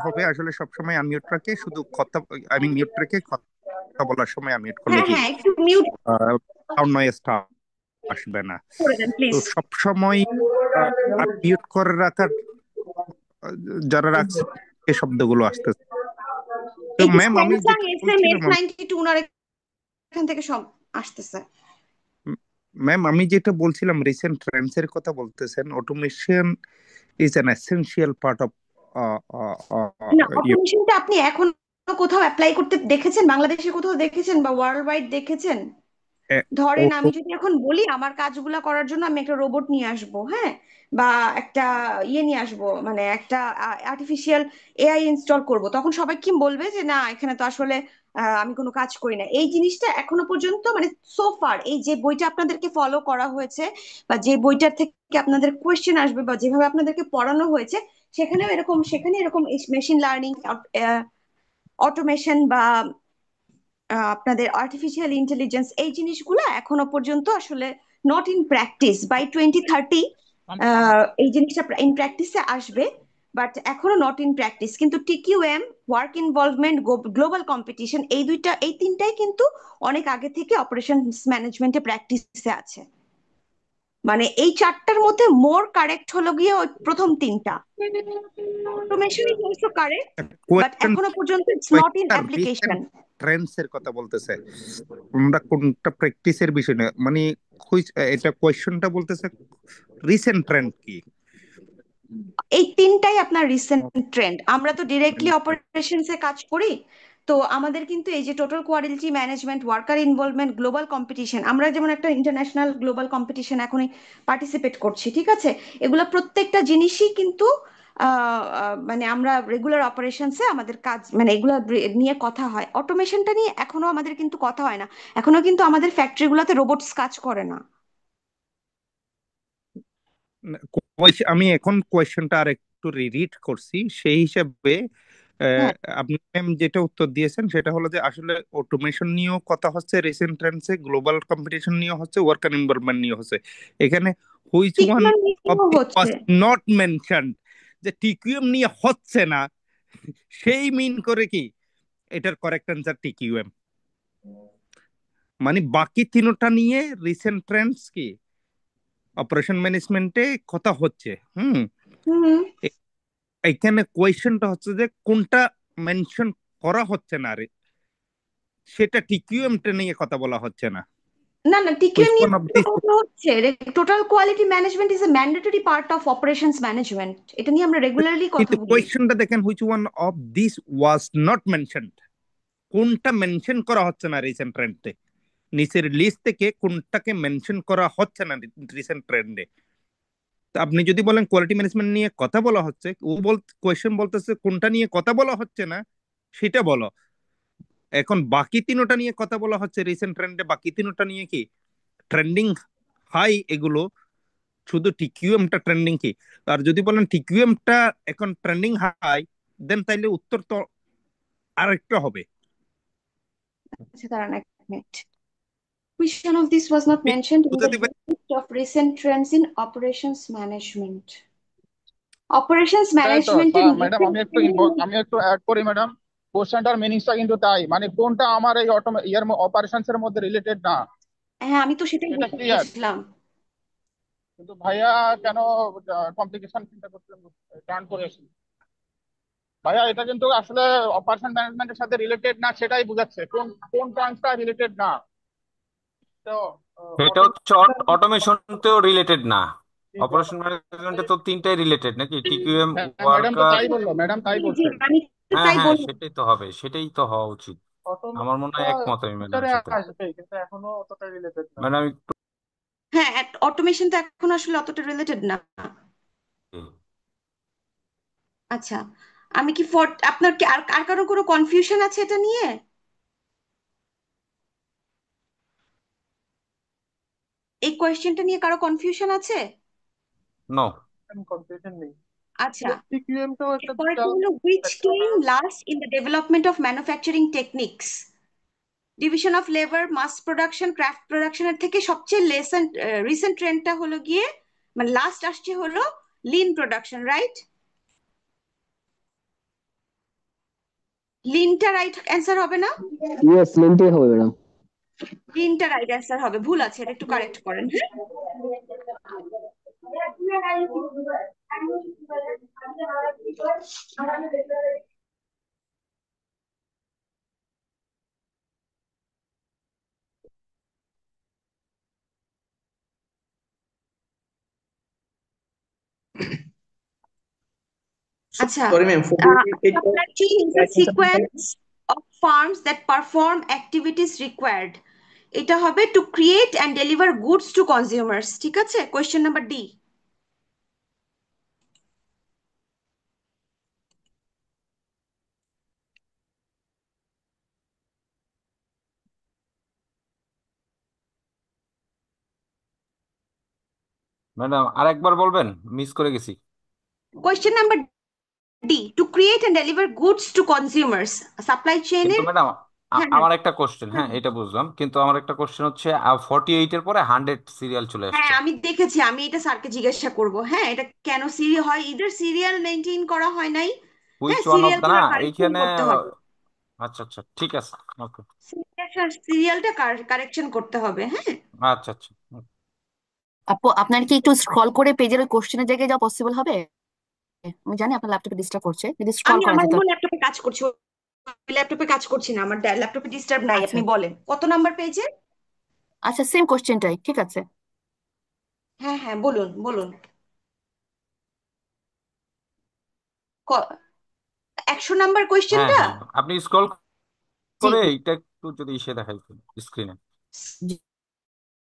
হবে আসলে, সবসময় আনমিউট রাখে, শুধু কথা আমি মিউট রেখে কথা বলার সময় আনমিউট করলে হ্যাঁ কি হ্যাঁ, একটু মিউট সাউন্ড নয়েজটা আসবে না। করে দেন তো প্লিজ। সবসময় মিউট করে রাখার যারা রাখছে এই শব্দগুলো আসতেছে। তো ম্যাম আমি যেটা বলছিলাম, 92 ওনার এখান থেকে সব আসতেছে। ম্যাম আমি যেটা বলছিলাম, রিসেন্ট ট্রেন্ডস এর কথা বলতেছেন, automation is an essential part of না, অটোমেশনটা আপনি এখন কোথাও অ্যাপ্লাই করতে দেখেছেন? বাংলাদেশে কোথাও দেখেছেন বা ওয়ার্ল্ড ওয়াইড দেখেছেন? ধরেন আমি যদি এখন বলি আমার কাজগুলা করার জন্য আমি একটা রোবট নিয়ে আসব, হ্যাঁ, বা একটা ইয়ে নিয়ে আসব, মানে একটা আর্টিফিশিয়াল এআই ইনস্টল করব, তখন সবাই কি বলবে যে না এখানে তো আসলে আমি কোনো কাজ করি না। এই জিনিসটা এখনো পর্যন্ত মানে সোফার এই যে বইটা আপনাদেরকে ফলো করা হয়েছে বা যে বইটার থেকে থেকে আপনাদের কোয়েশ্চেন আসবে বা যেভাবে আপনাদেরকে পড়ানো হয়েছে সেখানে এরকম মেশিন লার্নিং, অটোমেশন বা আপনাদের আর্টিফিশিয়াল ইন্টেলিজেন্স, এই জিনিসগুলো এখনো পর্যন্ত আসলে নট ইন প্র্যাকটিস। বাই 2030 এই জিনিসটা ইন প্র্যাকটিসে আসবে, বাট এখনো নট ইন প্র্যাকটিস। কিন্তু TQM, work involvement, global competition, এই তিনটাই কিন্তু অনেক আগে থেকে অপারেশনস ম্যানেজমেন্টে প্র্যাকটিসে আছে। মানে এই চারটার মধ্যে মোর কারেক্ট হলো গিয়ে ওই প্রথম তিনটা। Automation is also correct, but question এখনো পর্যন্ত it's not in application. Recent Trends এর কথা বলতেছে, আমরা কোনটা প্র্যাকটিসের বিষয় না, মানে এটা কোয়েশ্চনটা বলতেছে রিসেন্ট ট্রেন্ড কি। এই তিনটাই আপনার রিসেন্ট ট্রেন্ড। আমরা তো ডিরেক্টলি অপারেশনসে কাজ করি, তো আমাদের কিন্তু এই যে total quality management, worker involvement, global competition, আমরা যেমন একটা ইন্টারন্যাশনাল গ্লোবাল কম্পিটিশন এখনই পার্টিসিপেট করছি, ঠিক আছে? এগুলো প্রত্যেকটা জিনিসই কিন্তু মানে আমরা রেগুলার অপারেশনসে আমাদের কাজ, মানে এগুলো নিয়ে কথা হয়। অটোমেশনটা নিয়ে এখনো আমাদের কিন্তু কথা হয় না, এখনো কিন্তু আমাদের ফ্যাক্টরিগুলোতে রোবটস কাজ করে না। আমি এখন কোয়েশ্চনটা আর একটু রিড করছি, সেই হিসাবে আহ, হ্যাঁ, আপনি ম্যাম যেটা উত্তর দিয়েছেন সেটা হলো যে আসলে অটোমেশন নিয়েও কথা হচ্ছে রিসেন্ট ট্রেন্ডসে, গ্লোবাল কম্পিটিশন নিয়ে হচ্ছে, ওয়ার্কার এনভায়রনমেন্ট নিয়ে হচ্ছে। এখানে হুইচ ওয়ান টিকিউএম অফ নিয়েও দিস হচ্ছে। ওয়াজ নট মেনশনড, যে টিকিউএম নিয়ে হচ্ছে না, সেই মিন করে কি এটার কারেক্ট অ্যান্সার টিকিউএম। মানে বাকি তিনটা নিয়ে রিসেন্ট ট্রেন্ডস কি অপারেশন ম্যানেজমেন্টে কথা হচ্ছে। হুম। এ- এখানে কোয়েশ্চেনটা হচ্ছে যে কোনটা মেনশন করা হচ্ছে না, সেটা টিকিউএমটা নিয়ে কথা বলা হচ্ছে না। না না, হুইচ টিকিউএম নিয়ে ওয়ান অফ তো দিস। কথা হচ্ছে। Total quality management is a mandatory part of operations management, এটা নিয়ে আমরা রেগুলারলি কথা কিন্তু বলি। কোয়েশ্চেনটা দেখেন, which one of this was not mentioned, কোনটা মেনশন করা হচ্ছে না রিসেন্ট ট্রেন্ডে, নিচের লিস্ট থেকে কোনটাকে মেনশন করা হচ্ছে না রিসেন্ট ট্রেন্ডে। আপনি যদি বলেন কোয়ালিটি ম্যানেজমেন্ট নিয়ে কথা বলা হচ্ছে, ও কোয়েশ্চেন বলতেছে কোনটা নিয়ে কথা বলা হচ্ছে না সেটা বলো। এখন বাকি তিনটা নিয়ে কথা বলা হচ্ছে রিসেন্ট ট্রেন্ডে, বাকি তিনটা নিয়ে কি ট্রেন্ডিং হাই এগুলো, শুধু টিকিউএমটা ট্রেন্ডিং কি। আর যদি বলেন টিকিউএমটা এখন ট্রেন্ডিং হাই, দেন তাইলে উত্তর তো আরেকটা হবে। আচ্ছা, দাঁড়ান এক minute. Which one of this was not আপনি mentioned in the বুঝাতে পারেন? list of recent trends in operations management? Operations এটাই তো management in ম্যাডাম, recent আমি একটু অ্যাড করি ম্যাডাম। কোশ্চেনটার মিনিংসটা কিন্তু তাই, মানে কোনটা আমার এই অপারেশনস এর মধ্যে রিলেটেড না, হ্যাঁ, আমি তো সেটাই এটা বলতে ক্লিয়ার। চাইছিলাম। কিন্তু ভাইয়া কেন কমপ্লিকেশন চিন্তা করতে টার্ন করেছি? ভাইয়া এটা কিন্তু আসলে অপারেশন ম্যানেজমেন্টের সাথে রিলেটেড না, সেটাই বোঝাচ্ছে কোন কোন টার্মসটা রিলেটেড না। তো এটা হচ্ছে অটোমেশন, অটোমেশনতেও রিলেটেড না, অপারেশন ম্যানেজমেন্টে তো তিনটাই রিলেটেড নাকি, টিকিউএম, ম্যাডাম তো ওয়ার্কার। তাই বললো, ম্যাডাম তাই জি, বলছে। আমি তো হ্যাঁ তাই হ্যাঁ, বললাম। সেটাই তো হবে, সেটাই তো হওয়া উচিত। আমার মনে অটোমেশনটা হয় একমত আমি ফিউচারে ম্যাডামের সাথে। আসবে, কিন্তু এখনো অতটা রিলেটেড না। ম্যাডাম হ্যাঁ, অটোমেশন তো এখন আসলে অতটা রিলেটেড না। আচ্ছা, আমি কি আপনার কি আর আর কারো কোনো কনফিউশন আছে এটা নিয়ে? এই কোয়েশ্চেনটা নিয়ে কারো কনফিউশন আছে? নো। কনফিউশন নেই। আচ্ছা, টিকিউএমটাও একটা এরপরেরটা বিশাল হলো which sector came ma'am. last in the development of manufacturing techniques, division of labour, mass production, craft প্রোডাকশনের থেকে সবচেয়ে রিসেন্ট ট্রেন্ডটা হলো গিয়ে, মানে লাস্ট আসছে হলো লিন প্রোডাকশন, রাইট? লিনটা রাইট অ্যান্সার হবে না? ইয়েস, লিঙ্কটাই হবে ম্যাডাম। লিনটা রাইট অ্যান্সার হবে, ভুল আছে, এটা একটু কারেক্ট করেন, হ্যাঁ? আচ্ছা, Sorry, ma'am. 48 supply chain is a sequence of firms that perform activities required, এটা হবে to create and deliver goods to consumers, ঠিক আছে? Question number D. ম্যাডাম আরেকবার বলবেন, মিস করে গেছি। Question number D, to create and deliver goods to consumers, supply কিন্তু চেইনের। Madam হ্যাঁ হ্যাঁ আমার একটা কোশ্চেন, হ্যাঁ এটা বুঝলাম, কিন্তু আমার একটা কোশ্চেন হচ্ছে 48 এর পরে 100 সিরিয়াল চলে হ্যাঁ, আসছে। আমি দেখেছি, আমি এটা স্যারকে জিজ্ঞাসা করব। হ্যাঁ, এটা কেন সিরিয়াল হয়, ইদার সিরিয়াল মেনটেন করা হয় নাই। হুইচ হ্যাঁ, ওয়ান অফ সিরিয়াল দা না গুলো কারেকশন এইখানে করতে হবে। আচ্ছা আচ্ছা ঠিক আছে, ওকে। সিরিয়ালটা কারেকশন করতে হবে। হ্যাঁ, আচ্ছা আচ্ছা আপু আপনার কি একটু স্ক্রল করে পেজের ওই কোশ্চেনের জায়গায় যাওয়া পসিবল হবে? আমি জানি আপনার ল্যাপটপে ডিস্টার্ব করছে, যদি স্ক্রল আমি করা আমার যেত। অন্য ল্যাপটপে কাজ করছি, ল্যাপটপে কাজ করছি না, আমার ল্যাপটপে ডিস্টার্ব নাই। আচ্ছা আপনি বলেন কত নাম্বার পেজে? আচ্ছা, সেম কোশ্চেনটাই, ঠিক আছে। হ্যাঁ হ্যাঁ, বলুন বলুন। 100 নাম্বার হ্যাঁ কোয়েশ্চেনটা? হ্যাঁ, আপনি স্ক্রল জি করে জি এইটা একটু যদি ইসে দেখাই স্ক্রিনে। জি,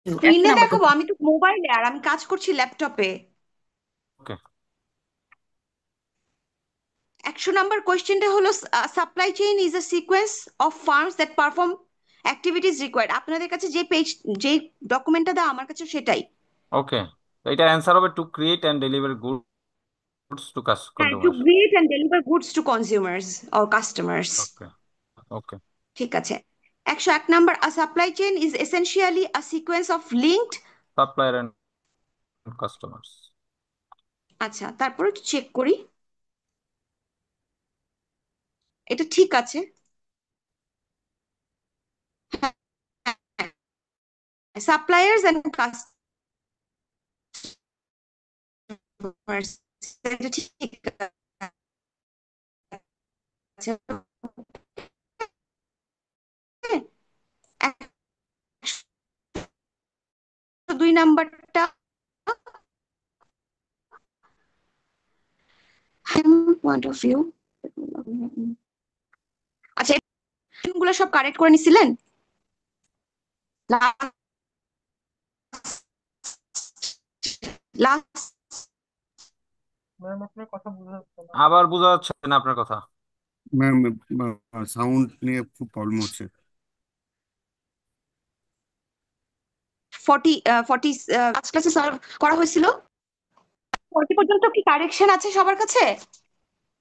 100 স্ক্রিনে নাম্বার দেখাবো? কোশ্চেন। আমি তো মোবাইলে, আর আমি কাজ করছি ল্যাপটপে। ওকে 100 নাম্বার কোয়েশ্চেনটা হলো, supply chain is a sequence of firms that perform activities required. আপনাদের কাছে যে পেজ, যে ডকুমেন্টটা দেওয়া, আমার কাছে সেটাই। ওকে, এটা অ্যান্সার হবে to create and deliver goods to হ্যাঁ, to consumer. Create and deliver goods to consumers or customers. Okay okay. ঠিক আছে। 101 number, a supply chain is essentially a sequence of linked. Supplier and customers. আচ্ছা, তারপর একটু check করি, এটা ঠিক আছে। সাপ্লায়ার্স অ্যান্ড কাস্টমার্স, এটা ঠিক আছে। 102 নাম্বারটা, পয়েন্ট অফ ভিউ। আচ্ছা, গুলো সব কারেক্ট করে নিছিলেন? লাস্ট ম্যাম আপনার কথা বোঝা যাচ্ছে না। আবার বোঝা যাচ্ছে না আপনার কথা। ম্যাম সাউন্ড নিয়ে খুব প্রবলেম হচ্ছে। 40 40 লাস্ট ক্লাসে সলভ করা হয়েছিল। 40 পর্যন্ত কি কারেকশন আছে সবার কাছে?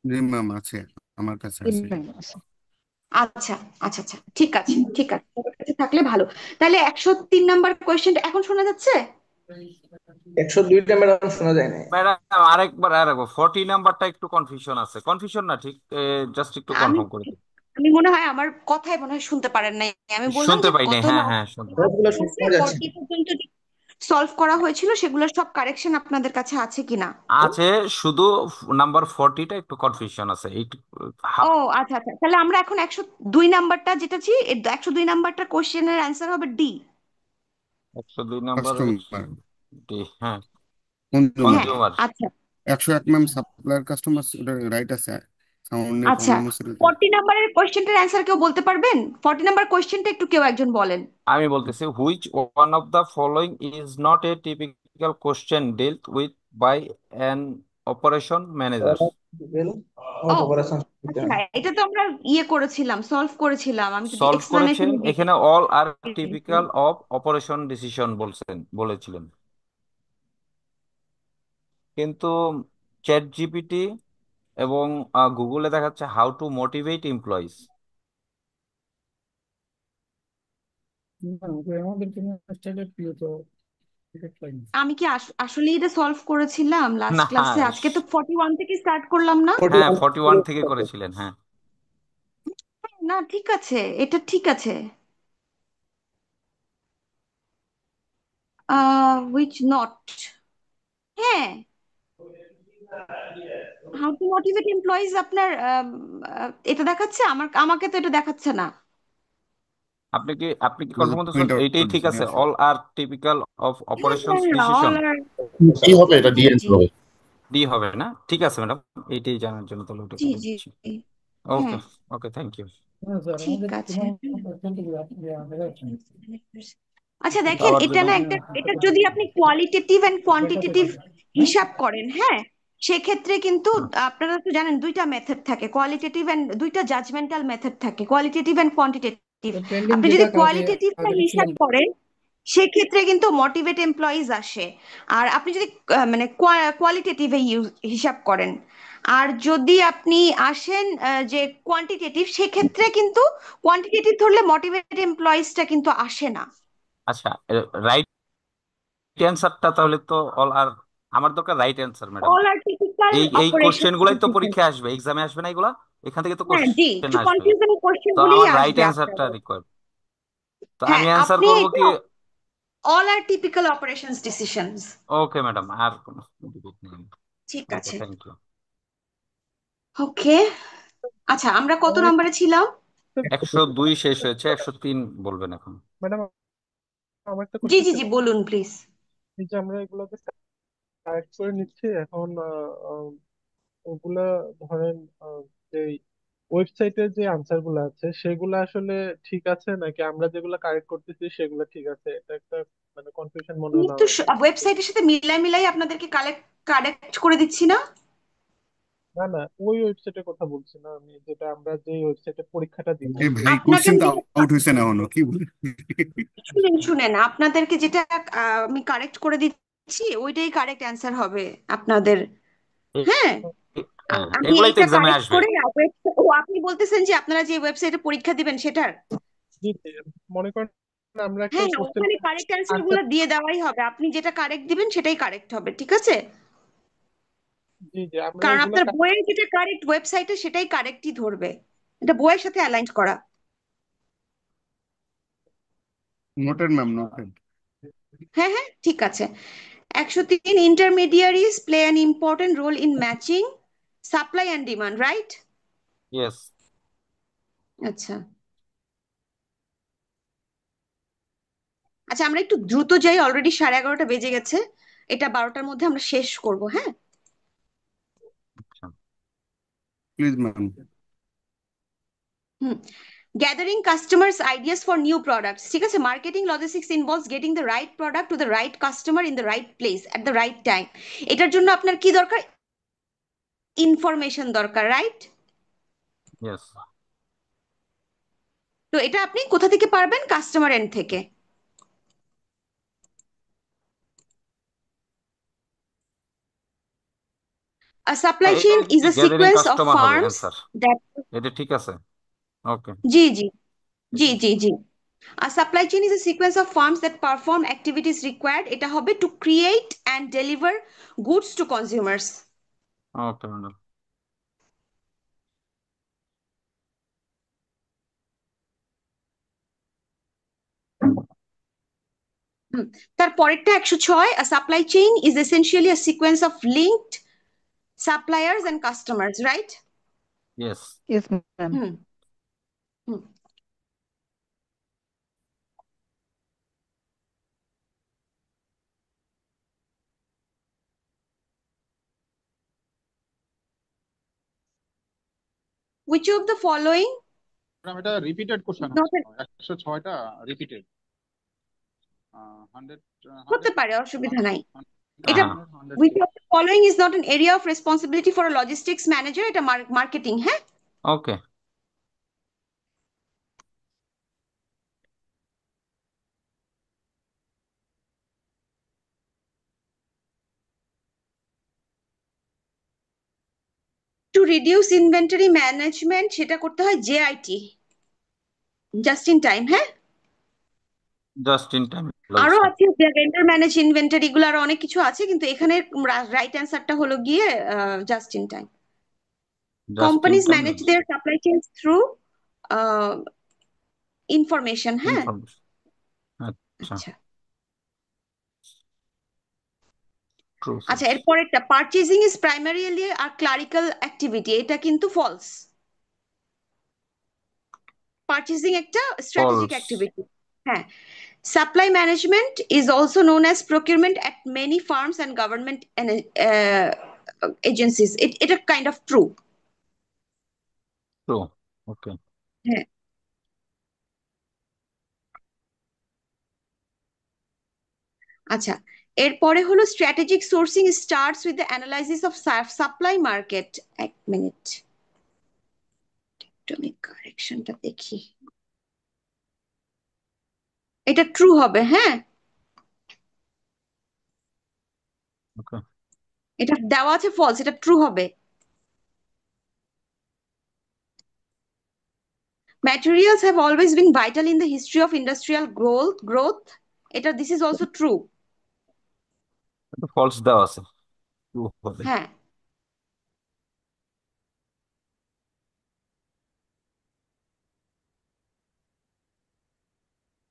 জি ম্যাম আছে, আমার কাছে আছে। আচ্ছা আচ্ছা আচ্ছা, ঠিক আছে ঠিক আছে, সবার কাছে থাকলে ভালো। তাহলে 103 নাম্বার কোয়েশ্চেনটা এখন শোনা যাচ্ছে? 102টা ম্যাডাম শোনা যায় না। ম্যাডাম আরেকবার 40 নাম্বারটা একটু কনফিউশন আছে, কনফিউশন না ঠিক, জাস্ট একটু আমি কনফার্ম করে দিন। আমি মনে হয় আমার কথাই মনে হয় শুনতে পারেন নাই। আমি বললাম শুনতে যে পাই নাই, গত হ্যাঁ হ্যাঁ শুনতে পাই। সবগুলো ক্লাসে শোনা যাচ্ছে। 40 পর্যন্ত সলভ করা হয়েছিল, সেগুলোর সব কারেকশন আপনাদের কাছে আছে কিনা? আছে, শুধু নাম্বার 40টা একটু কনফিউশন আছে এই। ও আচ্ছা আচ্ছা, তাহলে আমরা এখন 102 নাম্বারটা যেটা 102 নাম্বারটা কোশ্চেনের অ্যান্সার হবে ডি। 102 নাম্বার কাস্টমার হ্যাঁ, কনজিউমার। হ্যাঁ কনজিউমার। আচ্ছা 101 ম্যাম সাপ্লায়ার কাস্টমার, ওটা রাইট আছে। সাউন্ড নিয়ে আচ্ছা, প্রবলেম হচ্ছে। 40 নাম্বারের কোশ্চেনটার অ্যান্সার কেউ বলতে পারবেন? 40 নাম্বার কোশ্চেনটা একটু কেউ একজন বলেন। আমি বলতেছি, which one of the following is not a typical question dealt with by an operation manager. ও আচ্ছা, এটা তো আমরা ইয়ে করেছিলাম, সলভ করেছিলাম, আমি তো সলভ করেছেন, এক্সপ্লানেশন এখানে all are typical of operation decision বলেছিলেন, কিন্তু চ্যাট জিপিটি এবং গুগলে দেখাচ্ছে হাউ টু মোটিভেট এমপ্লয়িজ। আমি কি আসলে এটা সলভ করেছিলাম লাস্ট না, ক্লাসে? আজকে তো 41 থেকে স্টার্ট করলাম না? হ্যাঁ 41 থেকে করেছিলেন, হ্যাঁ। না ঠিক আছে, এটা ঠিক আছে। হুইচ নট, হ্যাঁ, হাউ টু মোটিভেট এমপ্লয়িজ আপনার এটা দেখাচ্ছে, আমাকে তো এটা দেখাচ্ছে না। আপনি কি কনফার্ম করতেছেন প্রিন্ট আউট এইটাই করে ঠিক দিচ্ছি আছে? নিয়ে আসেন। অল আর টিপিক্যাল অফ হ্যাঁ অপারেশনস হ্যাঁ, ডিসিশন অল আর, কি হবে, এটা জি ডিএনএস জি হবে। ডি হবে না? ঠিক আছে ম্যাডাম, এইটাই জানার জন্য তাহলে ওটা জি করে জি দিচ্ছি। ওকে হ্যাঁ, ওকে, থ্যাংক ইউ। ঠিক আছে। আচ্ছা দেখেন, আবার এটা যদি না একটা, এটা যদি আপনি কোয়ালিটেটিভ এন্ড কোয়ান্টিটেটিভ হিসাব করেন, হ্যাঁ, সেক্ষেত্রে কিন্তু আপনারা তো জানেন দুইটা মেথড থাকে, কোয়ালিটেটিভ এন্ড দুইটা জাজমেন্টাল মেথড থাকে, কোয়ালিটেটিভ এন্ড কোয়ান্টিটেটিভ। আপনি যদি কোয়ালিটেটিভটা হিসাব করেন, সেক্ষেত্রে কিন্তু মোটিভেট এমপ্লয়িজ আসে। আর আপনি যদি মানে কোয়ালিটেটিভে হিসাব করেন, আর যদি আপনি আসেন যে কোয়ান্টিটেটিভ, সেক্ষেত্রে কিন্তু কোয়ান্টিটেটিভ ধরলে মোটিভেট এমপ্লয়িজটা কিন্তু আসে না। আচ্ছা, রাইট অ্যান্সারটা তাহলে তো অল আর আমার দরকার right answer madam. All are typical এই অপারেশন কোশ্চেন গুলাই তো ডিসিশন। পরীক্ষায় আসবে, এক্সামে আসবে না এগুলা? এখান থেকে তো হ্যাঁ জি, কোশ্চেন একটু আসবে, কনফিউশন কোশ্চেন তো গুলিই আমার রাইট আসবে অ্যান্সারটা আপনাদের। রিকোয়ার্ড। তো আমি হ্যাঁ, অ্যান্সার আপনি করব এটা কি? All are typical operations decisions. Okay madam, আর কোনো debate নেই। ঠিক ওকে, আছে, থ্যাংক ইউ। ওকে। আচ্ছা, আমরা কত আমার নম্বরে ছিলাম? 102 শেষ হয়েছে, 103 বলবেন এখন। ম্যাডাম আমার একটা জি কোশ্চেন জি ছিল, জি, বলুন প্লিজ। এই যে আমরা এগুলোকে কারেক্ট করে নিচ্ছি এখন, ওগুলা ধরেন যে ওয়েবসাইটের যে আনসার গুলো আছে সেগুলো আসলে ঠিক আছে নাকি আমরা যেগুলো কারেক্ট করতেছি সেগুলো ঠিক আছে? এটা একটা মানে কনফিউশন মনে আমি হলো তো আমার কাছে। ওয়েবসাইটের সাথে মিলাই মিলাই আপনাদেরকে কারেক্ট করে দিচ্ছি না? না না, ওই ওয়েবসাইটের কথা বলছি না আমি, যেটা আমরা যে ওয়েবসাইটে পরীক্ষাটা দিচ্ছি। ভাই আপনাকে কোশ্চেন আমি তো যেটা আউট হয়েছে না এখনো, কি বলে? শুনেন শুনেন, আপনাদেরকে যেটা আমি কারেক্ট করে দিচ্ছি ওইটাই কারেক্ট অ্যান্সার হবে আপনাদের। এ- হ্যাঁ, হ্যাঁ, আমি এগুলাই তো এইটা এক্সামে কারেক্ট আসবে। করে ও, আপনি বলতেছেন যে আপনারা যে ওয়েবসাইটে পরীক্ষা দিবেন সেটার? জি জি, মনে করেন আমরা একটা হ্যাঁ হ্যাঁ, কোশ্চেন ওখানে কারেক্ট অ্যান্সার আনসার। গুলো দিয়ে দেওয়াই হবে, আপনি যেটা কারেক্ট দিবেন সেটাই কারেক্ট হবে, ঠিক আছে? জি জি, আমরা কারণ ওগুলো আপনার বইয়ের যেটা কারেক্ট ওয়েবসাইটে সেটাই কারেক্টই ধরবে, এটা বইয়ের সাথে অ্যালাইন করা। Noted ma'am, noted. হ্যাঁ হ্যাঁ, ঠিক আছে। 103, intermediaries play an important role in matching supply and demand, right? Yes. আচ্ছা আচ্ছা, আমরা একটু দ্রুত যাই, অলরেডি 11:30 বেজে গেছে, এটা 12টার মধ্যে আমরা শেষ করব, হ্যাঁ? Please ma'am. Hmm. Gathering customers ideas for new products, ঠিক আছে? Marketing logistics involves getting the right product to the right customer in the right place at the right time. এটার জন্য আপনার কি দরকার? ইনফরমেশন দরকার, রাইট? ইয়েস। তো এটা আপনি কোথা থেকে পারবেন? কাস্টমার এন্ড থেকে। A supply chain is a gathering sequence of customer হবে farms অ্যান্সার, that, এটা ঠিক আছে। ওকে। জি জি জি জি জি, a supply chain is a sequence of firms that perform activities required, এটা হবে to create and deliver goods to consumers. Okay madam. তার পরেরটা 106, a supply chain is essentially a sequence of linked suppliers and customers, right? Yes. Yes, ma'am. Hmm hmm. Which of the following এটা repeated is question not আছে, a, 106টা repeated. 100 হতে 100 পারে, অসুবিধা নাই। এটা হ্যাঁ। 100 which of the following is not an area of responsibility for a logistics manager, এটা marketing, হ্যাঁ? ওকে। টু রিডিউস ইনভেন্টরি ম্যানেজমেন্ট, সেটা করতে হয় জেআইটি, জাস্ট ইন টাইম, হ্যাঁ? জাস্ট ইন টাইম আরো লজিস্টিক। আছে ভেন্ডর ম্যানেজ ইনভেন্টরি, এগুলো আরো অনেক কিছু আছে, কিন্তু এখানে রাইট অ্যান্সারটা হলো গিয়ে just in time. Just in companies time manage logistic their supply chains through information, হ্যাঁ? ইনফরমেশন। আচ্ছা, আচ্ছা ট্রু আচ্ছা, ফলস। এরপরেরটা purchasing is primarily a clerical activity, এটা কিন্তু ফলস। পারচেজিং একটা স্ট্র্যাটেজিক ফলস। অ্যাক্টিভিটি, হ্যাঁ। Supply management is also known as procurement at many firms and government agencies. It a kind of true. True. Okay. হ্যাঁ। আচ্ছা, এরপরে হলো strategic sourcing starts with the analysis of supply market. এক minute, একটু আমি কারেকশনটা দেখি। এটা ট্রু হবে, হ্যাঁ? ওকে। এটা দেওয়া আছে ফলস, এটা ট্রু হবে। Materials have always been vital in the history of industrial growth. This is also true. False দেওয়া আছে, ট্রু হবে। হ্যাঁ।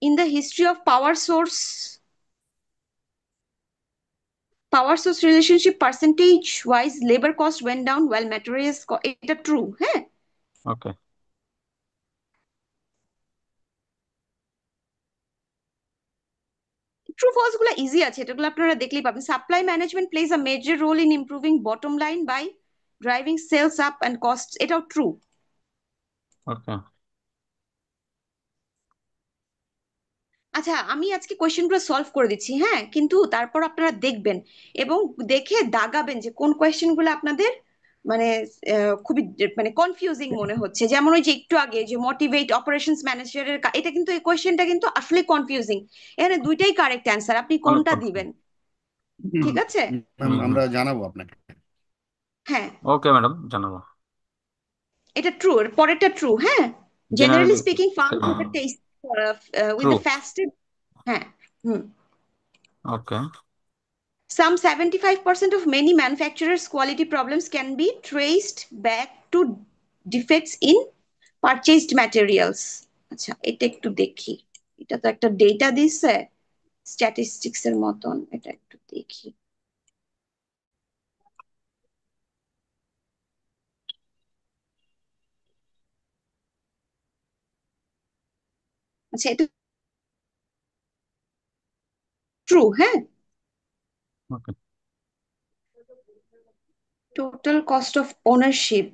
In the history of power source relationship, percentage wise labor cost went down while materials এটা true, হ্যাঁ। Okay. True false গুলো easy আছে, এটাগুলো আপনারা দেখলেই পাবেন। Supply management plays a major role in improving bottom line by driving sales up and cost, এটাও true. Okay. আচ্ছা, আমি আজকে কোয়েশ্চেনগুলো সলভ করে দিচ্ছি, হ্যাঁ, কিন্তু তারপর আপনারা দেখবেন এবং দেখে দাগাবেন যে কোন কোয়েশ্চেনগুলো আপনাদের মানে খুবই মানে কনফিউজিং মনে হচ্ছে। যেমন ওই যে একটু আগে যে মোটিভেট অপারেশনস ম্যানেজারের, এটা কিন্তু এই কোয়েশ্চেনটা কিন্তু আসলে কনফিউজিং। এখানে দুইটাই কারেক্ট অ্যান্সার, আপনি অনেক কোনটা confusing। দিবেন? ঠিক আছে, ম্যাম আমরা জানাবো আপনাকে। হ্যাঁ ওকে ম্যাডাম, জানাবো। এটা ট্রু, পরেরটা ট্রু, হ্যাঁ। Generally generally speaking firms with the test with true. The fasted, হ্যাঁ। Hmm. Okay. Some 75% of many manufacturers' quality problems can be traced back to defects in purchased materials. আচ্ছা, এটা একটু দেখি। এটা তো একটা ডেটা দিছে স্ট্যাটিস্টিক্স এর মতন, এটা একটু দেখি। আচ্ছা, এটা ট্রু, হ্যাঁ। ওকে। Total cost of ownership,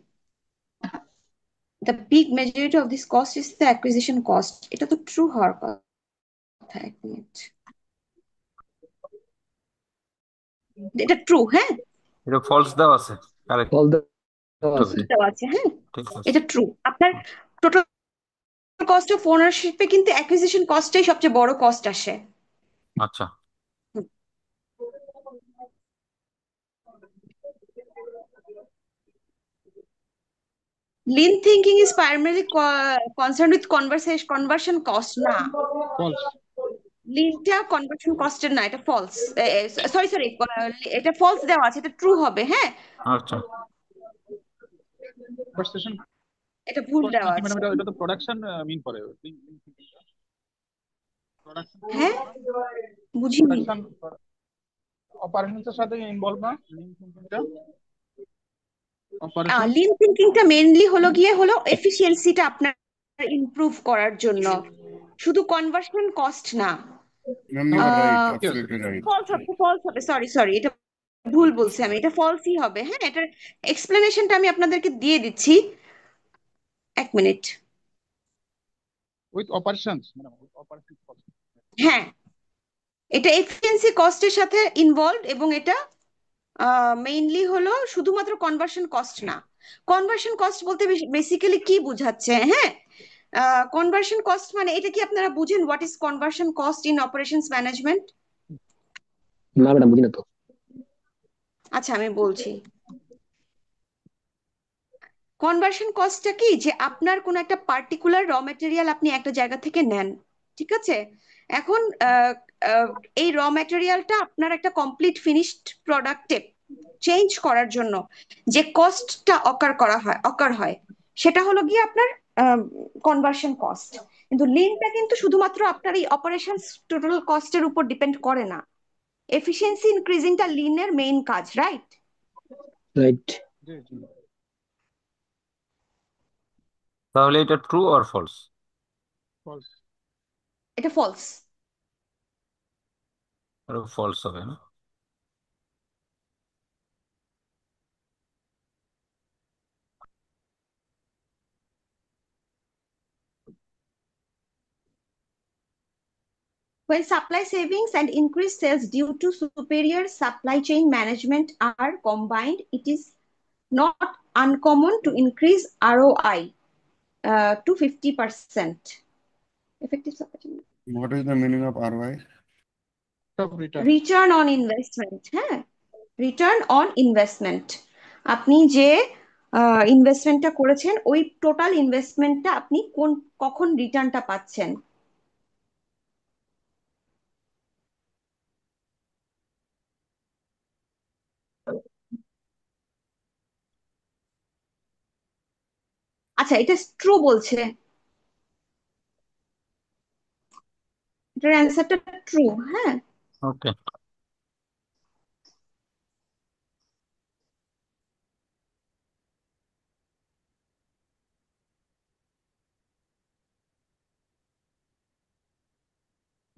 the big majority of this cost is the acquisition cost. এটা তো ট্রু হওয়ার কথা। এক মিনিট, এটা ট্রু, হ্যাঁ। এটা ফলস দেওয়া আছে, কারেক্ট ফল দেওয়া আছে। ট্রু দেওয়া আছে, হ্যাঁ, ঠিক আছে। এটা ট্রু। আপনার টোটাল কস্ট অফ ওনারশিপে কিন্তু অ্যাকুইজিশন কস্টটাই সবচেয়ে বড় কস্ট আসে। আচ্ছা। Lean thinking is primarily concerned with conversion cost, না। ফলস। লিনটা কনভার্সন কস্টের না, এটা ফলস। সরি সরি, এটা ফলস দেওয়া আছে, এটা ট্রু হবে, হ্যাঁ। আচ্ছা। কনভারসেশন এটা ভুল কস্ট দেওয়া নাকি আছে। ম্যাডাম? এটা তো প্রোডাকশন মিন করে। হ্যাঁ, বুঝিনি। প্রোডাকশন অপারেশনস এর সাথে ইনভলভ না লিন থিংকিংটা? অপারেশন লিন থিঙ্কিংটা মেইনলি হলো এফিসিয়েন্সিটা আপনার ইমপ্রুভ করার জন্য, শুধু কনভার্সন কস্ট না। Ma'am you are right, absolutely right. False হবে, সরি সরি, এটা ভুল বলছি আমি, এটা ফলসই হবে, হ্যাঁ। এটার এক্সপ্লেনেশনটা আমি আপনাদেরকে দিয়ে দিচ্ছি, এক minute. With operations madam, with operation cost. হ্যাঁ, এটা এফিসিয়েন্সি কস্টের সাথে ইনভলভ এবং এটা মেইনলি হলো শুধুমাত্র কনভার্সন কস্ট না। কনভার্সন কস্ট বলতে বেসিক্যালি কি বোঝাচ্ছে, হ্যাঁ। কনভার্সন কস্ট মানে এটা কি আপনারা বুঝেন? What is conversion cost in operations management? না ম্যাডাম, বুঝি না তো। আচ্ছা, আমি বলছি। কনভার্সন কস্টটা কি, যে আপনার কোন একটা পার্টিকুলার র ম্যাটেরিয়াল আপনি একটা জায়গা থেকে নেন, ঠিক আছে। এখন এই র ম্যাটেরিয়ালটা আপনার একটা কমপ্লিট ফিনিশড প্রোডাক্টে চেঞ্জ করার জন্য যে কস্টটা অকার হয় সেটা হলো গিয়ে আপনার কনভার্সন কস্ট। কিন্তু লিনটা কিন্তু শুধুমাত্র আপনার এই অপারেশন টোটাল কস্টের উপর ডিপেন্ড করে না। এফিসিয়েন্সি ইনক্রিজিংটা লিনের মেইন কাজ, রাইট? রাইট। জি জি। তাহলে এটা ট্রু অর ফলস? ফলস। এটা ফলস। ফলস হবে না? When supply savings and increased sales due to superior supply chain management are combined, it is not uncommon to increase ROI to 50%. Effective supply chain. What is the meaning of ROI? Return. Return on investment, হ্যাঁ। Return on investment. আপনি যে ইনভেস্টমেন্টটা করেছেন ওই total ইনভেস্টমেন্টটা আপনি কখন রিটার্নটা পাচ্ছেন। আচ্ছা, এটা ট্রু বলছে, এটার অ্যান্সারটা ট্রু। হ্যাঁ, ওকে।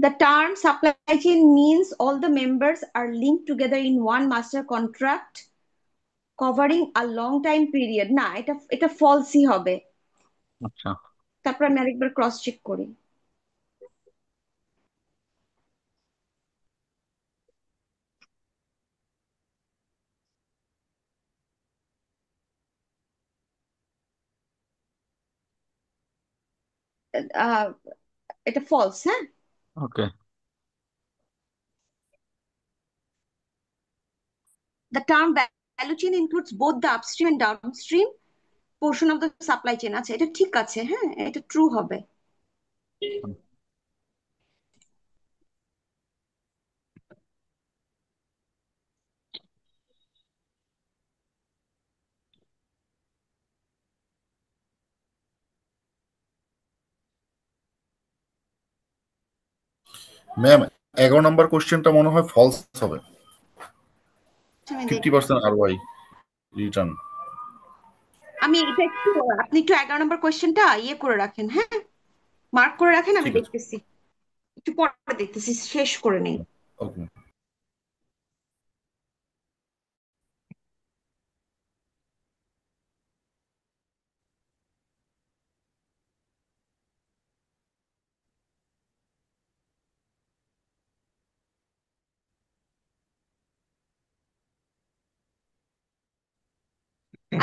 the term supply chain means all the members are linked together in one master contract covering a long time period। না, এটা এটা ফলসই হবে। আচ্ছা, তারপর আমি আরেকবার ক্রস চেক করি। আহ, এটা ফলস। হ্যাঁ, ওকে। the term value chain includes both the upstream and downstream portion of the supply chain। আচ্ছা, এটা ঠিক আছে। হ্যাঁ, এটা ট্রু হবে। ম্যাম 11 নম্বর কোশ্চেনটা মনে হয় ফলস হবে। আমি 50% ROI রিটার্ন। আমি এটা একটু, আপনি একটু 11 নম্বর কোয়েশ্চেনটা ইয়ে করে রাখেন। হ্যাঁ, মার্ক করে রাখেন, আমি ঠিক আছে, দেখতেছি, একটু পরে দেখতেছি, শেষ করে নেই। ওকে।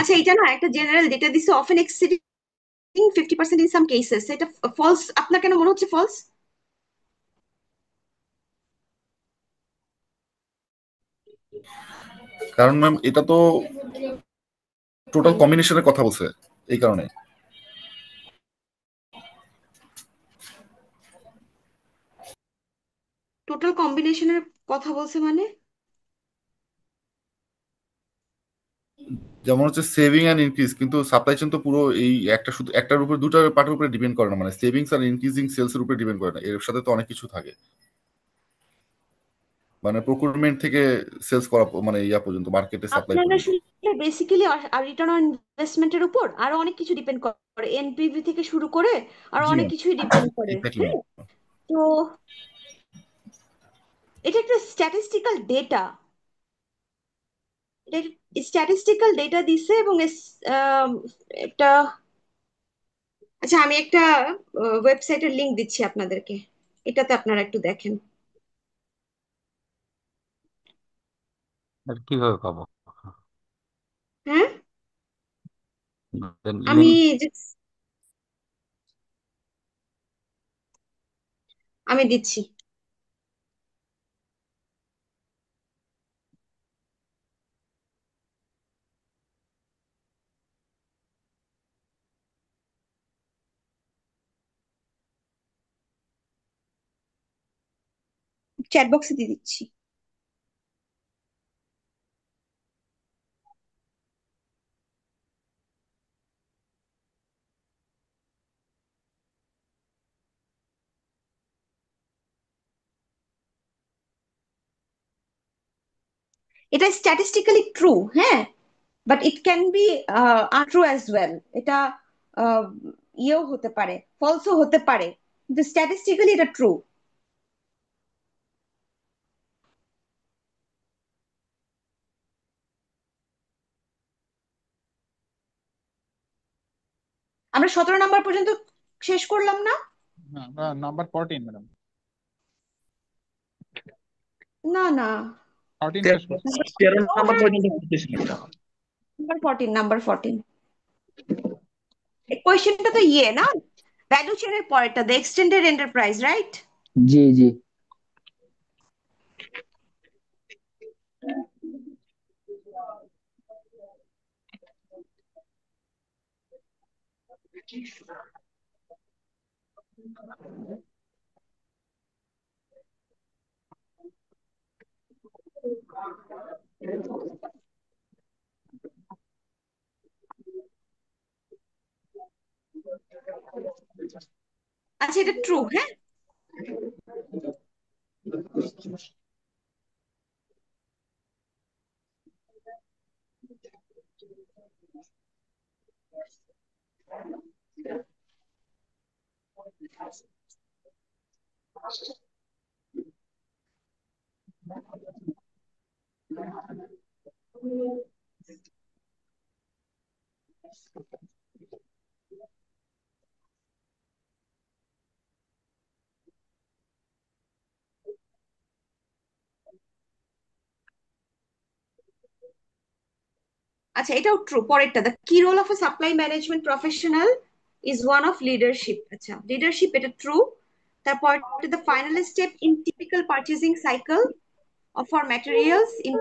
আচ্ছা, এটা না একটা জেনারেল ডেটা দিছে, often exceeding 50% in some cases. এটা ফলস আপনার কেন মনে হচ্ছে ফলস? কারণ ম্যাম এটা তো টোটাল কম্বিনেশনের কথা বলছে, এই কারণে। টোটাল কম্বিনেশনের কথা বলছে মানে? যেমন হচ্ছে সেভিং অ্যান্ড ইনক্রিজ, কিন্তু সাপ্লাই চেইন তো পুরো এই একটা শুধু একটার উপর দুটার পার্টের উপরে ডিপেন্ড করে না, মানে সেভিংস আর ইনক্রিজিং সেলস এর উপরে ডিপেন্ড করে না, এর সাথে তো অনেক কিছু থাকে, মানে প্রকুরমেন্ট থেকে সেলস করা মানে ইয়া পর্যন্ত, মার্কেটে সাপ্লাই আপনার পর্যন্ত। আসলে বেসিক্যালি রিটার্ন অন ইনভেস্টমেন্টের উপর আরো অনেক কিছু ডিপেন্ড করে, এনপিভি থেকে শুরু করে আর জি অনেক ম্যাম, কিছুই ডিপেন্ড করে। এক্স্যাক্টলি হ্যাঁ, ম্যাম। তো এটা একটা স্ট্যাটিস্টিক্যাল ডেটা, এটা স্ট্যাটিস্টিক্যাল ডেটা দিছে এবং এটা, আচ্ছা আমি একটা ওয়েবসাইটের লিংক দিচ্ছি আপনাদেরকে, এটাতে আপনারা একটু দেখেন। আর কিভাবে পাবো? হ্যাঁ, আমি লিঙ্ক। আমি দিচ্ছি। চ্যাট বক্সে দিয়ে দিচ্ছি। এটা স্ট্যাটিস্টিক্যালি ট্রু। হ্যাঁ, but it can be untrue as well. এটা আহ, ইয়েও হতে পারে, ফলসও হতে পারে, কিন্তু স্ট্যাটিস্টিক্যালি এটা ট্রু। আমরা 17 নম্বর পর্যন্ত শেষ করলাম না? না, নাম্বার 14 ম্যাডাম, না না, 13 শেষ করছি। 13 নম্বর পর্যন্ত পড়তেছি ম্যাডাম। নাম্বার 14 এই কোয়েশ্চেনটা তো ইয়ে না, ভ্যালু চেনের পরেরটা, দ্য এক্সটেন্ডেড এন্টারপ্রাইজ, রাইট? জি জি। আচ্ছা, এটা ট্রু, হ্যাঁ। আচ্ছা, এটাও ট্রু। পরেরটা, the key role of a supply management professional is one of leadership. আচ্ছা, লিডারশিপ, এটা ট্রু। তারপর, the final step in typical purchasing cycle for materials in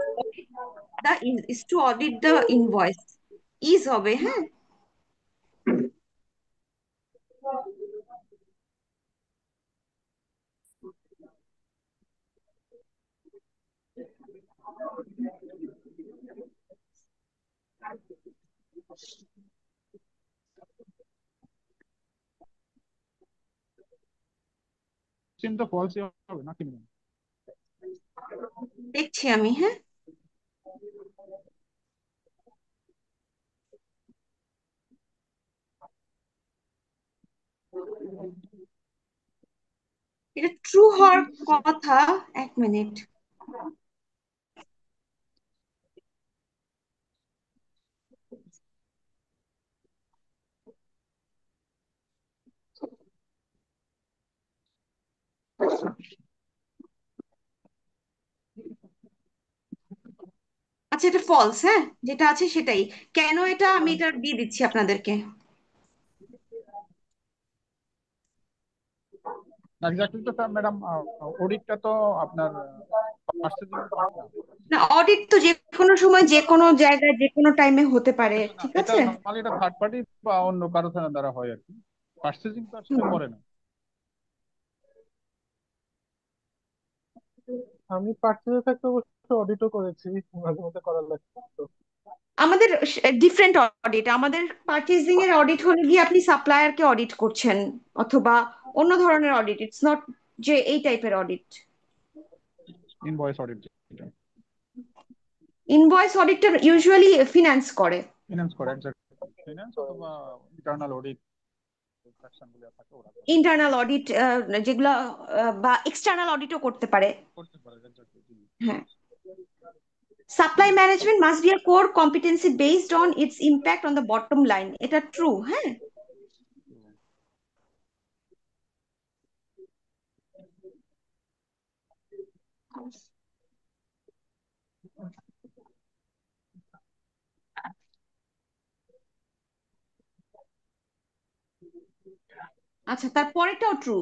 the is to audit the invoice, is হবে, হ্যাঁ। চিন্তা false হবে নাকি? দেখছি আমি, হ্যাঁ। এটা ট্রু হওয়ার কথা। এক মিনিট। আচ্ছা, এটা ফলস, হ্যাঁ, যেটা আছে সেটাই। কেন এটা, আমি এটা দিয়ে দিচ্ছি আপনাদেরকে। এক্স্যাক্টলি তো ম্যাডাম, অডিটটা তো আপনার পার্চেজিং এর পার্ট না। না, অডিট তো যে কোনো সময় যে কোনো জায়গায় যে কোনো টাইমে হতে পারে, এটা না, ঠিক এটা আছে। নর্মালি এটা থার্ড পার্টি বা অন্য কারো দ্বারা হয় আর কি। পার্চেজিং তো আর সেটা করে না। আমি পার্চেজে থাকতে অবশ্য অডিটও করেছি, মাঝে মধ্যে করার লাগতো। আমাদের ডিফারেন্ট অডিট। আমাদের পারচেজিং এর অডিট হলে গিয়ে আপনি সাপ্লায়ারকে অডিট করছেন, অথবা অন্য ধরনের অডিট। ইটস নট যে এই টাইপের অডিট। ইনভয়েস অডিট, ইনভয়েস অডিটটা ইউজুয়ালি ফিনান্স করে। ফিনান্স করে, এক্স্যাক্টলি ফিনান্স অথবা ইন্টারনাল অডিট সেকশন গুলো থাকে, ওরা করে। ইন্টারনাল অডিট যেগুলা, বা এক্সটার্নাল অডিটও করতে পারে। করতে পারে, এক্স্যাক্টলি। হ্যাঁ। Supply management must be a core competency based on it's impact on the bottom line, এটা ট্রু, হ্যাঁ। আচ্ছা, তারপরেটাও ট্রু।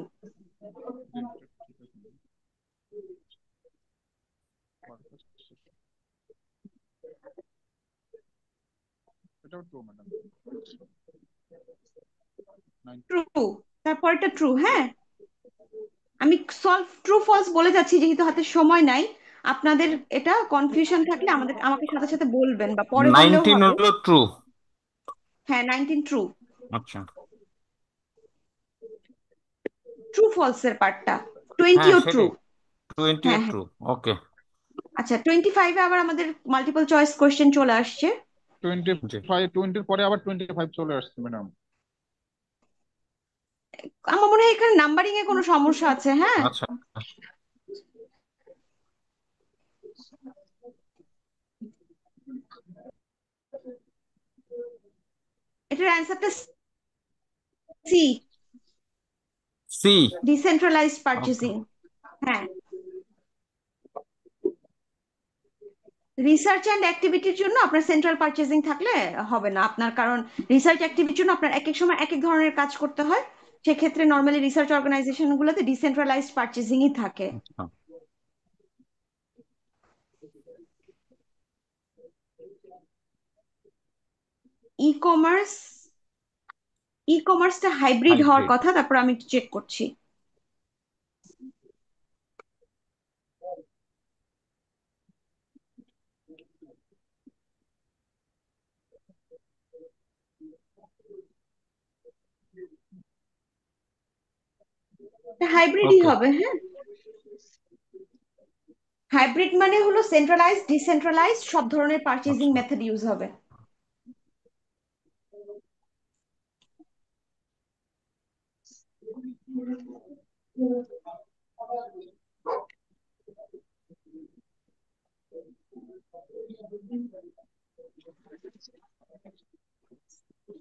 এটাও ট্রু ম্যাডাম। ট্রু, তারপরেটা ট্রু, হ্যাঁ। আমি সলভ ট্রু ফলস বলে যাচ্ছি যেহেতু হাতে সময় নাই। আপনাদের এটা কনফিউশন থাকলে আমাকে সাথে সাথে বলবেন, বা পরে বললেও 19 হবে। হলো ট্রু। হ্যাঁ, 19 ট্রু। আচ্ছা, ট্রু ফলস এর পার্টটা। হ্যাঁ 20ও ট্রু। সেটাই, 20ও হ্যাঁ, হ্যাঁ। ট্রু। ওকে, আচ্ছা, 25-এ আবার আমাদের মাল্টিপল চয়েস কোশ্চেন চলে আসছে। 25, 20 পরে আবার 25 চলে আসছে ম্যাডাম। আমার মনে হয় এখানে নাম্বারিং এ কোনো সমস্যা আছে, হ্যাঁ। আচ্ছা। এটার অ্যান্সারটা সি, সি। ডিসেন্ট্রালাইজড ওকে, পারচেজিং। হ্যাঁ। রিসার্চ অ্যান্ড অ্যাক্টিভিটির জন্য আপনার সেন্ট্রাল পারচেজিং থাকলে হবে না আপনার, কারণ রিসার্চ অ্যাক্টিভিটির জন্য আপনার এক এক সময় এক এক ধরনের কাজ করতে হয়। সেক্ষেত্রে নর্মালি রিসার্চ অর্গানাইজেশন গুলোতে ডিসেন্ট্রালাইজড পারচেজিংই থাকে। আচ্ছা। ই কমার্স ই কমার্সটা হাইব্রিড হওয়ার হাইব্রিড। কথা, তারপর আমি চেক করছি। হাইব্রিডই ওকে, হবে, হ্যাঁ। হাইব্রিড মানে হলো সেন্ট্রালাইজড ডিসেন্ট্রালাইজড সব ধরনের পারচেজিং আচ্ছা। মেথড ইউজ হবে।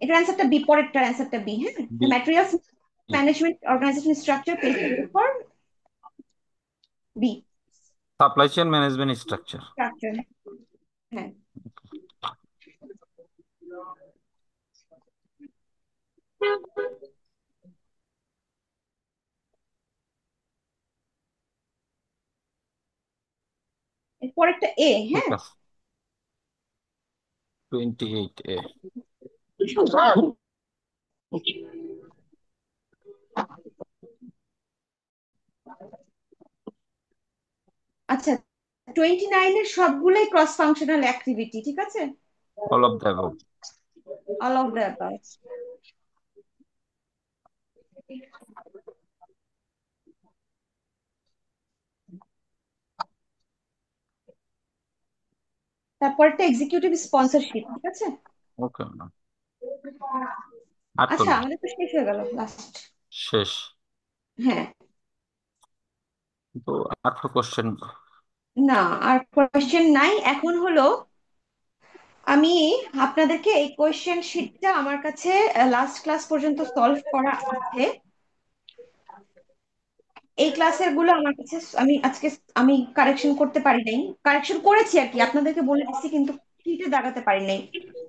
এটার অ্যান্সারটা বি, পরেরটার অ্যান্সারটা বি, হ্যাঁ। B. Materials management organization structure page for B supply chain management structure. Structure, হ্যাঁ। এর পরেরটা এ, ঠিক হ্যাঁ। আছে, 28A। আচ্ছা, 29 এর সবগুলোই ক্রস ফাংশনাল অ্যাক্টিভিটি, ঠিক আছে। All of the above. All of the above. তারপরটা এক্সিকিউটিভ স্পন্সরশিপ, ঠিক আছে। ওকে ম্যাডাম, আর তো আচ্ছা, নেই। আমাদের তো শেষ হয়ে গেল লাস্ট। শেষ। হ্যাঁ, তো আর তো কোশ্চেন। না আর কোয়েশ্চেন নাই। এখন হলো আমি আপনাদেরকে এই কোয়েশ্চেন শিটটা আমার কাছে লাস্ট ক্লাস পর্যন্ত সলভ করা আছে। এই ক্লাসের গুলো আমার কাছে আমি আজকে আমি কারেকশন করতে পারি নাই, কারেকশন করেছি আর কি, আপনাদেরকে বলে দিচ্ছি, কিন্তু শিটে দাগাতে পারি নাই।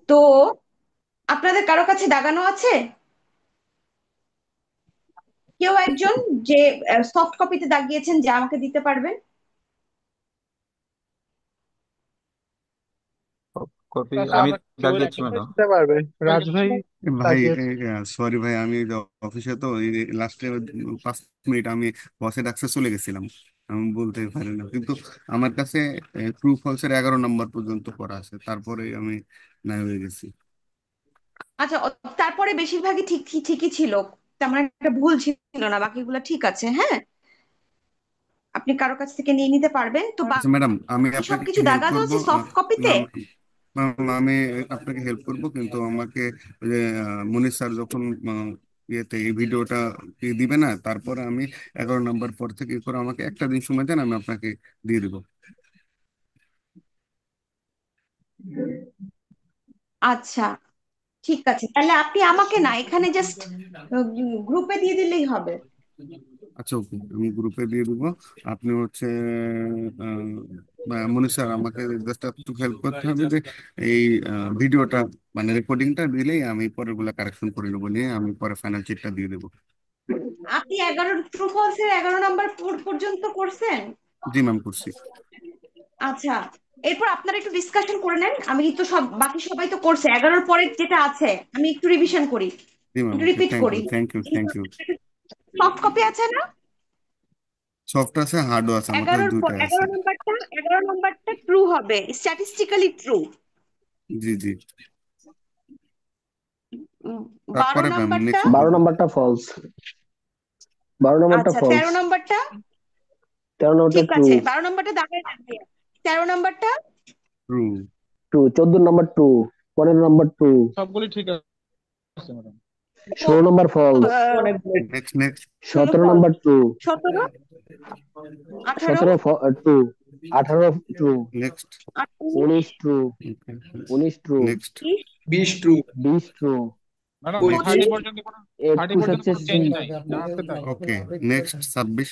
তো আপনাদের কারো কাছে দাগানো আছে কেউ একজন, যে সফট কপিতে দাগিয়েছেন, যে আমাকে দিতে পারবেন? কপি আচ্ছা, আমি আমরা কেউ দাগিয়েছি একজন ম্যাডাম। দিতে পারবে, রাজ ভাই ভাই দাগিয়েছে। সরি ভাই, আমি অফিসে তো লাস্টে 5 মিনিট আমি বসে ডাকছে চলে গেছিলাম, আমি বলতে পারি না, কিন্তু আমার কাছে ট্রু ফলসের 11 নম্বর পর্যন্ত করা আছে, তারপরে আমি নাই হয়ে গেছি। আচ্ছা, তারপরে বেশিরভাগই ঠিকই ছিল, তেমন একটা ভুল ছিল না, বাকিগুলো ঠিক আছে, হ্যাঁ। আপনি কারো কাছ থেকে নিয়ে নিতে পারবেন তো। আচ্ছা ম্যাডাম, আমি বাকি আপনাকে সবকিছু হেল্প দাগানো করব। আছে সফট কপিতে। আমি আপনাকে হেল্প করব, কিন্তু আমাকে ওই যে মনির স্যার যখন ইয়েতে এই ভিডিওটা দিবে না, তারপরে আমি 11 নম্বর পর থেকে করে আমাকে একটা দিন সময় দেন, আমি আপনাকে দিয়ে দেবো। আচ্ছা, ঠিক আছে, তাহলে আপনি আমাকে না, এখানে জাস্ট গ্রুপে দিয়ে দিলেই হবে। আচ্ছা ওকে, আমি গ্রুপে দিয়ে দেবো। আপনি হচ্ছে মনীষ স্যার, আমাকে জাস্ট একটু হেল্প করতে হবে যে এই ভিডিওটা মানে রেকর্ডিংটা দিলেই আমি পরের গুলা কারেকশন করে নেবো, নিয়ে আমি পরে ফাইনাল চিটটা দিয়ে দেবো। আপনি 11 ট্রু ফলস এর 11 নাম্বার পর্যন্ত করছেন? জি ম্যাম, করছি। আচ্ছা, এরপর আপনারা একটু ডিসকাশন করে নেন। আমি তো সব, বাকি সবাই তো করছে। 11-র পরের যেটা আছে আমি একটু রিভিশন করি, জি ম্যাম, একটু ওকে, রিপিট থ্যাংক করি। You, thank you, thank you. Soft copy আছে না? সফট আছে, হার্ডও আছে, আমার কাছে 11 দুইটাই আছে। নাম্বারটা, 11 নাম্বারটা ট্রু হবে, স্ট্যাটিস্টিক্যালি ট্রু। জি জি। 12 তারপরে ম্যাম নাম্বারটা, নেক্সট 12 নম্বরটা ফলস, 12 নম্বরটা আচ্ছা, ফলস, 13 নাম্বারটা 13 নম্বরটা ঠিক ট্রু, আছে, 12 নাম্বারটা দাগাই রাখবে। 13 নাম্বারটা true. True, 14 number true, 15 number true, সবগুলি ঠিক আছে madam. 16 number false, next next. 17 number true, 17, 18, 17 true, 18 true, next. 19 true, 19 true, next. 20 true, 20 true, madam 21 thirty 21 পর্যন্ত হচ্ছে কোনো সি, চেঞ্জ নাই, যা আছে তাই। ওকে, নেক্সট 26।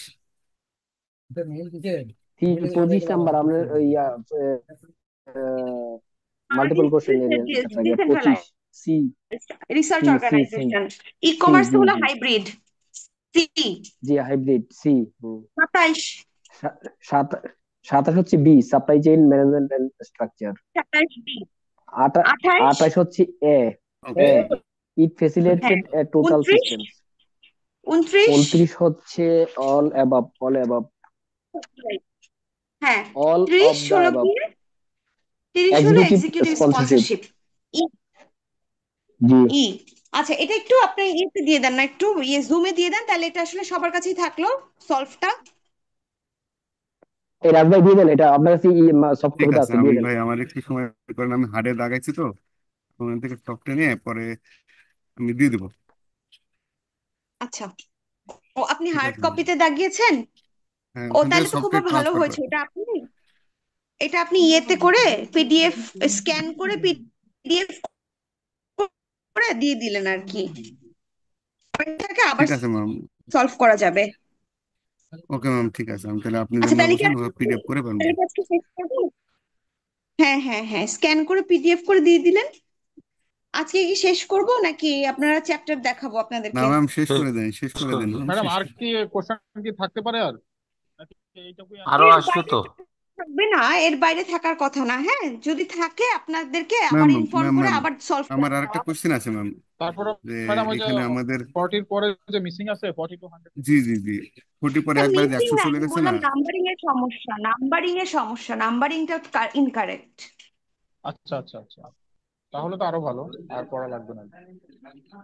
25 নাম্বার আপনার ইয়া মাল্টিপল কোশ্চেন এর অ্যান্সারটা গিয়ে 25 C, research C, C, C, organisation. E C, commerce G, হলো G, hybrid, C. G, hybrid C. 27, 27 হচ্ছে B, supply chain management and structure. 27 B, 28 28 হচ্ছে এ, ওকে, এ, ইট হ্যাঁ ফেসিলিটেড এ টোটাল 29 সিস্টেমস। 29 29 হচ্ছে অল অ্যাবাভ, অল অ্যাবাভ, হ্যাঁ all of 30 দা হলো above. কি 30 হলো executive executive sponsorship. Sponsorship. জি। ই আচ্ছা, এটা একটু আপনি ইয়েতে দিয়ে দেন না, একটু জুমে দিয়ে দেন, তাহলে এটা আসলে সবার কাছেই থাকলো সলভটা। এই রাজ ভাই দিয়ে দেন, এটা আপনার কাছে সফট ঠিক কপিতে আছে, আছে, আমি দিয়ে দেন। ভাই আমার একটু সময় করেন, আমি হার্ডে দাগাইছি তো, ওখান থেকে সফটে নিয়ে পরে আমি দিয়ে দেবো। আচ্ছা, ও আপনি ঠিক হার্ড আছে ম্যাম। কপিতে দাগিয়েছেন? হ্যাঁ, ও ওখান থেকে তাহলে তো খুব সফটওয়্যার ভালো ট্রান্সফার হয়েছে। করে। এটা আপনি ইয়েতে করে পিডিএফ স্ক্যান করে পিডিএফ করে দিয়ে দিলেন আর কি, এটাকে আবার ঠিক আছে ম্যাম। সলভ করা যাবে। ওকে ম্যাম, ঠিক আছে, আমি তাহলে আপনি আচ্ছা যেভাবে তাহলে কি বলছেন ওভাবে পিডিএফ করে পারবো। তাহলে কি আজকে শেষ করবো? হ্যাঁ হ্যাঁ হ্যাঁ, স্ক্যান করে পিডিএফ করে দিয়ে দিলেন। আজকে কি শেষ করব নাকি আপনারা চ্যাপ্টার দেখাবো না আপনাদেরকে? ম্যাম, শেষ করে দেন, শেষ করে দেন ম্যাম, ম্যাডাম শেষ আর করে। কি কোশ্চেন কি থাকতে পারে আর, নাকি এইটুকুই আরো এর আসবে বাইরে তো। থাকবে না, এর বাইরে থাকার কথা না। হ্যাঁ যদি থাকে আপনাদেরকে ম্যাম আবার ইনফর্ম ম্যাম করে ম্যাম আবার সলভ আমার করে আরেকটা দেওয়া হবে। কোশ্চেন আছে ম্যাম, তারপরে যে ম্যাডাম ওই যে এখানে আমাদের 40 পরে যে মিসিং আছে 40 to 100? জি জি জি 40 পরে একবারে যে মিসিং 100 না, চলে আমি গেছে না। বললাম নাম্বারিং এর সমস্যা, নাম্বারিংটা ইনকারেক্ট। আচ্ছা আচ্ছা আচ্ছা, তাহলে তো আরো ভালো, আর পড়া লাগবে না।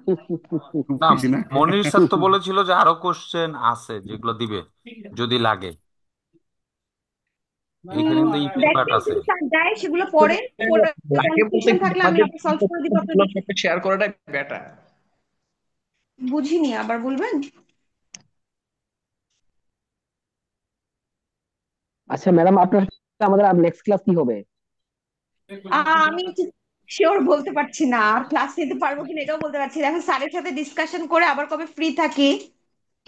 খুব না, খুশি না। মনির স্যার তো বলেছিল যে আরো কোশ্চেন আছে যেগুলো দিবে যদি লাগে। এখানে কিন্তু ইফ পার্ট দেখেন আছে। যদি স্যার দেয় সেগুলো পড়েন, পরে লাগে বলতে কনফিউশন থাকলে আমি আমাদের আবার সলভ করে দিব গুলোর আপনাদের। সাথে শেয়ার করাটা বেটার। বুঝিনি, আবার বলবেন? আচ্ছা ম্যাডাম, আপনার সাথে আমাদের আর নেক্সট ক্লাস কি হবে? আমি শিওর বলতে পারছি না, আর ক্লাস নিতে পারবো কিনা এটাও বলতে পারছি না। এখন স্যারের সাথে ডিসকাশন করে আবার কবে ফ্রি থাকি।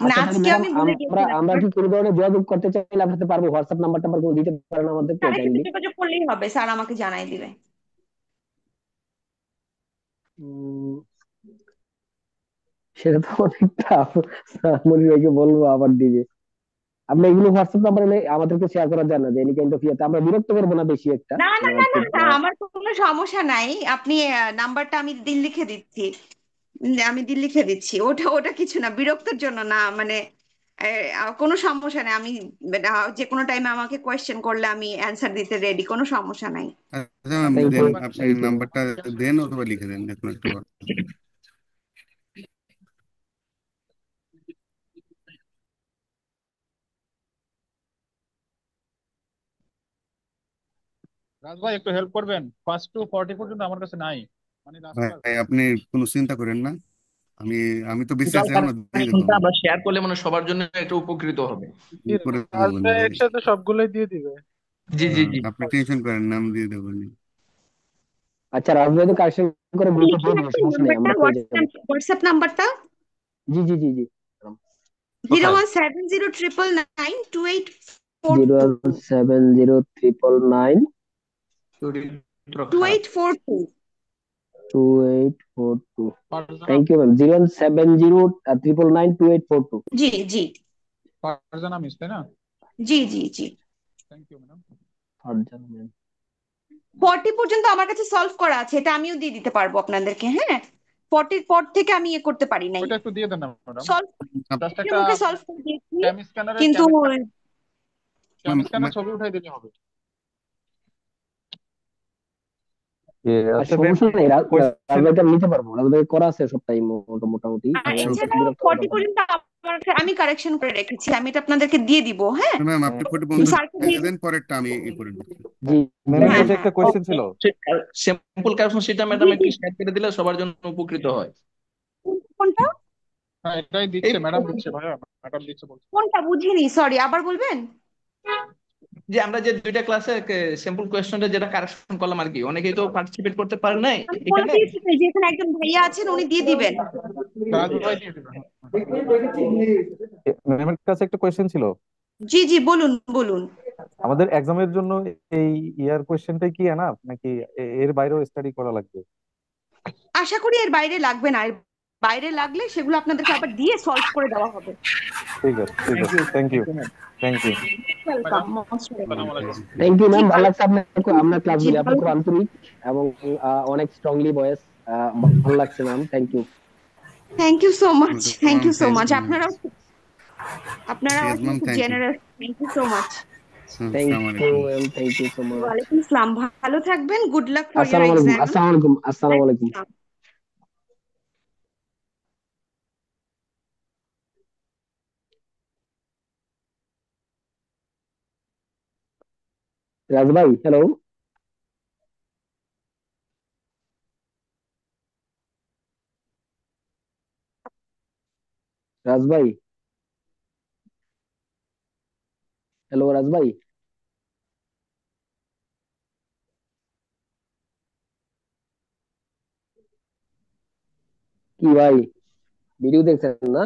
আচ্ছা তাহলে আজকে ম্যাডাম, আমি ভুলে আমরা গেছিলাম, আমরা কি কোনো ধরনের যোগাযোগ করতে চাইলে আপনার সাথে পারবো? হোয়াটসঅ্যাপ নাম্বার টাম্বার কোনো দিতে পারেন আমাদেরকে স্যারের সাথে কাইন্ডলি? যোগাযোগ করলেই হবে, স্যার আমাকে জানাই দিবে। সেটা তো অনেকটা মনির ভাইকে বলবো আবার দিবে। আপনি এগুলো হোয়াটসঅ্যাপ নাম্বারে আমাদেরকে শেয়ার করার জন্য যে এনি কাইন্ড অফ ইয়েতে আমরা বিরক্ত করবো না বেশি একটা, না না মানে না না খুব না, আমার তো কোনো সমস্যা নাই। আপনি নাম্বারটা আমি দিন লিখে দিচ্ছি, আমি দিন লিখে দিচ্ছি। ওটা ওটা কিছু না, বিরক্তের জন্য না, মানে কোনো সমস্যা নেই। আমি যে কোনো টাইমে আমাকে কোয়েশ্চেন করলে আমি অ্যান্সার দিতে রেডি, কোনো সমস্যা নাই। আচ্ছা ম্যাম, থ্যাংক দেন ইউ, আপনি থ্যাংক ইউ। নাম্বারটা দেন অথবা লিখে দেন, যে কোনো একটা বার। রাজ ভাই একটু হেল্প করবেন, ফার্স্ট টু 40 পর্যন্ত আমার কাছে নাই, মানে লাস্ট ক্লাস। ভাই আপনি কোনো চিন্তা করেন না, আমি আমি তো বেঁচে টোটাল আছি এখনো, দিয়ে দেবো কারেকশনটা আমি। আমরা শেয়ার করলে মানে সবার জন্য একটু উপকৃত হবে। করে রাজ দেবো ভাই ভাই। একসাথে সবগুলোই দিয়ে দিবে। জি জি জি। আপনি টেনশন করেন না, আমি দিয়ে দেবো নি। আচ্ছা রাজ ভাই তো কারেকশন করে আপনি গ্রুপে লিখে দিয়ে দিবে, রাখবেন সমস্যা নেই, নাম্বারটা, আমরা পেয়ে যাবো। হোয়াটসঅ্যাপ নাম্বারটা জি জি জি জি। 017099842। 017099842। চরিত্র খারাপ। Thank you ma'am. 070999842। জি জি ফারজানা মিস, তাই না? জি জি জি। Thank you madam. 40 পর্যন্ত আমার কাছে সলভ করা আছে, এটা আমিও দিয়ে দিতে পারবো আপনাদেরকে। হ্যাঁ 40 পর থেকে আমি করতে পারি নাই ওইটা একটু দিয়ে দেন না ম্যাডাম, সলভ, জাস্ট একটা মুখে সলভ করে দিয়েছি ক্যাম স্ক্যানারে কিন্তু ক্যাম স্ক্যানার ছবি উঠাই দিলে হবে। আচ্ছা সমস্যা নেই, রাজ ভাইটা নিতে পারবো, রাজ ভাই করা আছে সবটাই মোটামুটি। আচ্ছা ওকে এছাড়া বিরক্ত 40 পর্যন্ত আমি কারেকশন করে রেখেছি, আমি এটা আপনাদেরকে দিয়ে দিব। হ্যাঁ ম্যাম, আপনি 40 পর্যন্ত স্যারকে দিয়ে দেন, পরেরটা আমি করে দিচ্ছি। জি ম্যামের হ্যাঁ কাছে হ্যাঁ একটা কোয়েশ্চেন ছিল। স্যাম্পল কারেকশন সেটা জি ম্যাডাম একটু জি। শেয়ার করে দিলে সবার জন্য উপকৃত হয়। কোনটা হ্যাঁ এটাই এই দিচ্ছে ম্যাডাম, দিচ্ছে ভাইয়া, ম্যাডাম দিচ্ছে বলছে। কোনটা বুঝিনি, সরি আবার বলবেন? যে আমরা যে দুইটা ক্লাসে স্যাম্পল কোয়েশ্চনটা যেটা কারেকশন করলাম আর কি, অনেকেই তো পার্টিসিপেট করতে পারে নাই আমি বলে এখানে। দিয়েছি যে এখানে একজন ভাইয়া আছেন, উনি দিয়ে দিবেন। রাজ ভাই দিয়ে দিবেন। ম্যামের কাছে একটা কোয়েশ্চেন ছিল। জি জি বলুন বলুন। আমাদের এক্সামের জন্য এই ইয়ার কোয়েশ্চেনটাই কি এনাফ নাকি এর বাইরেও স্টাডি করা লাগবে? আশা করি এর বাইরে লাগবে না, এর বাইরে লাগলে সেগুলো আপনাদেরকে আবার দিয়ে সলভ করে দেওয়া হবে। ঠিক আছে ঠিক আছে, thank you thank you. Welcome, madam most welcome. আসসালামু আলাইকুম। থ্যাংক ইউ জি ম্যাম, ভালো ভালো, লাগছে আপনার জি ক্লাসগুলি, আপনি ভালো। খুব আন্তরিক এবং অনেক স্ট্রংলি ভয়েস ভালো লাগছে ma'am, thank you. Thank you so much, okay thank ma'am, you so thank much. You. আপনারা ইয়েস আসলে ম্যাম, খুব thank you. Generous. Thank you so much. Thank আসসালামু ইউ আলাইকুম। Ma'am, thank you so much. ওয়ালাইকুম আসসালাম, ভালো থাকবেন। Good luck for your আসসালামু আলাইকুম, এক্সাম। আসসালামু আলাইকুম, আসসালামু আলাইকুম। রাজ ভাই, হ্যালো। রাজ ভাই, হ্যালো রাজ ভাই। কি ভাই, ভিডিও দেখছেন না?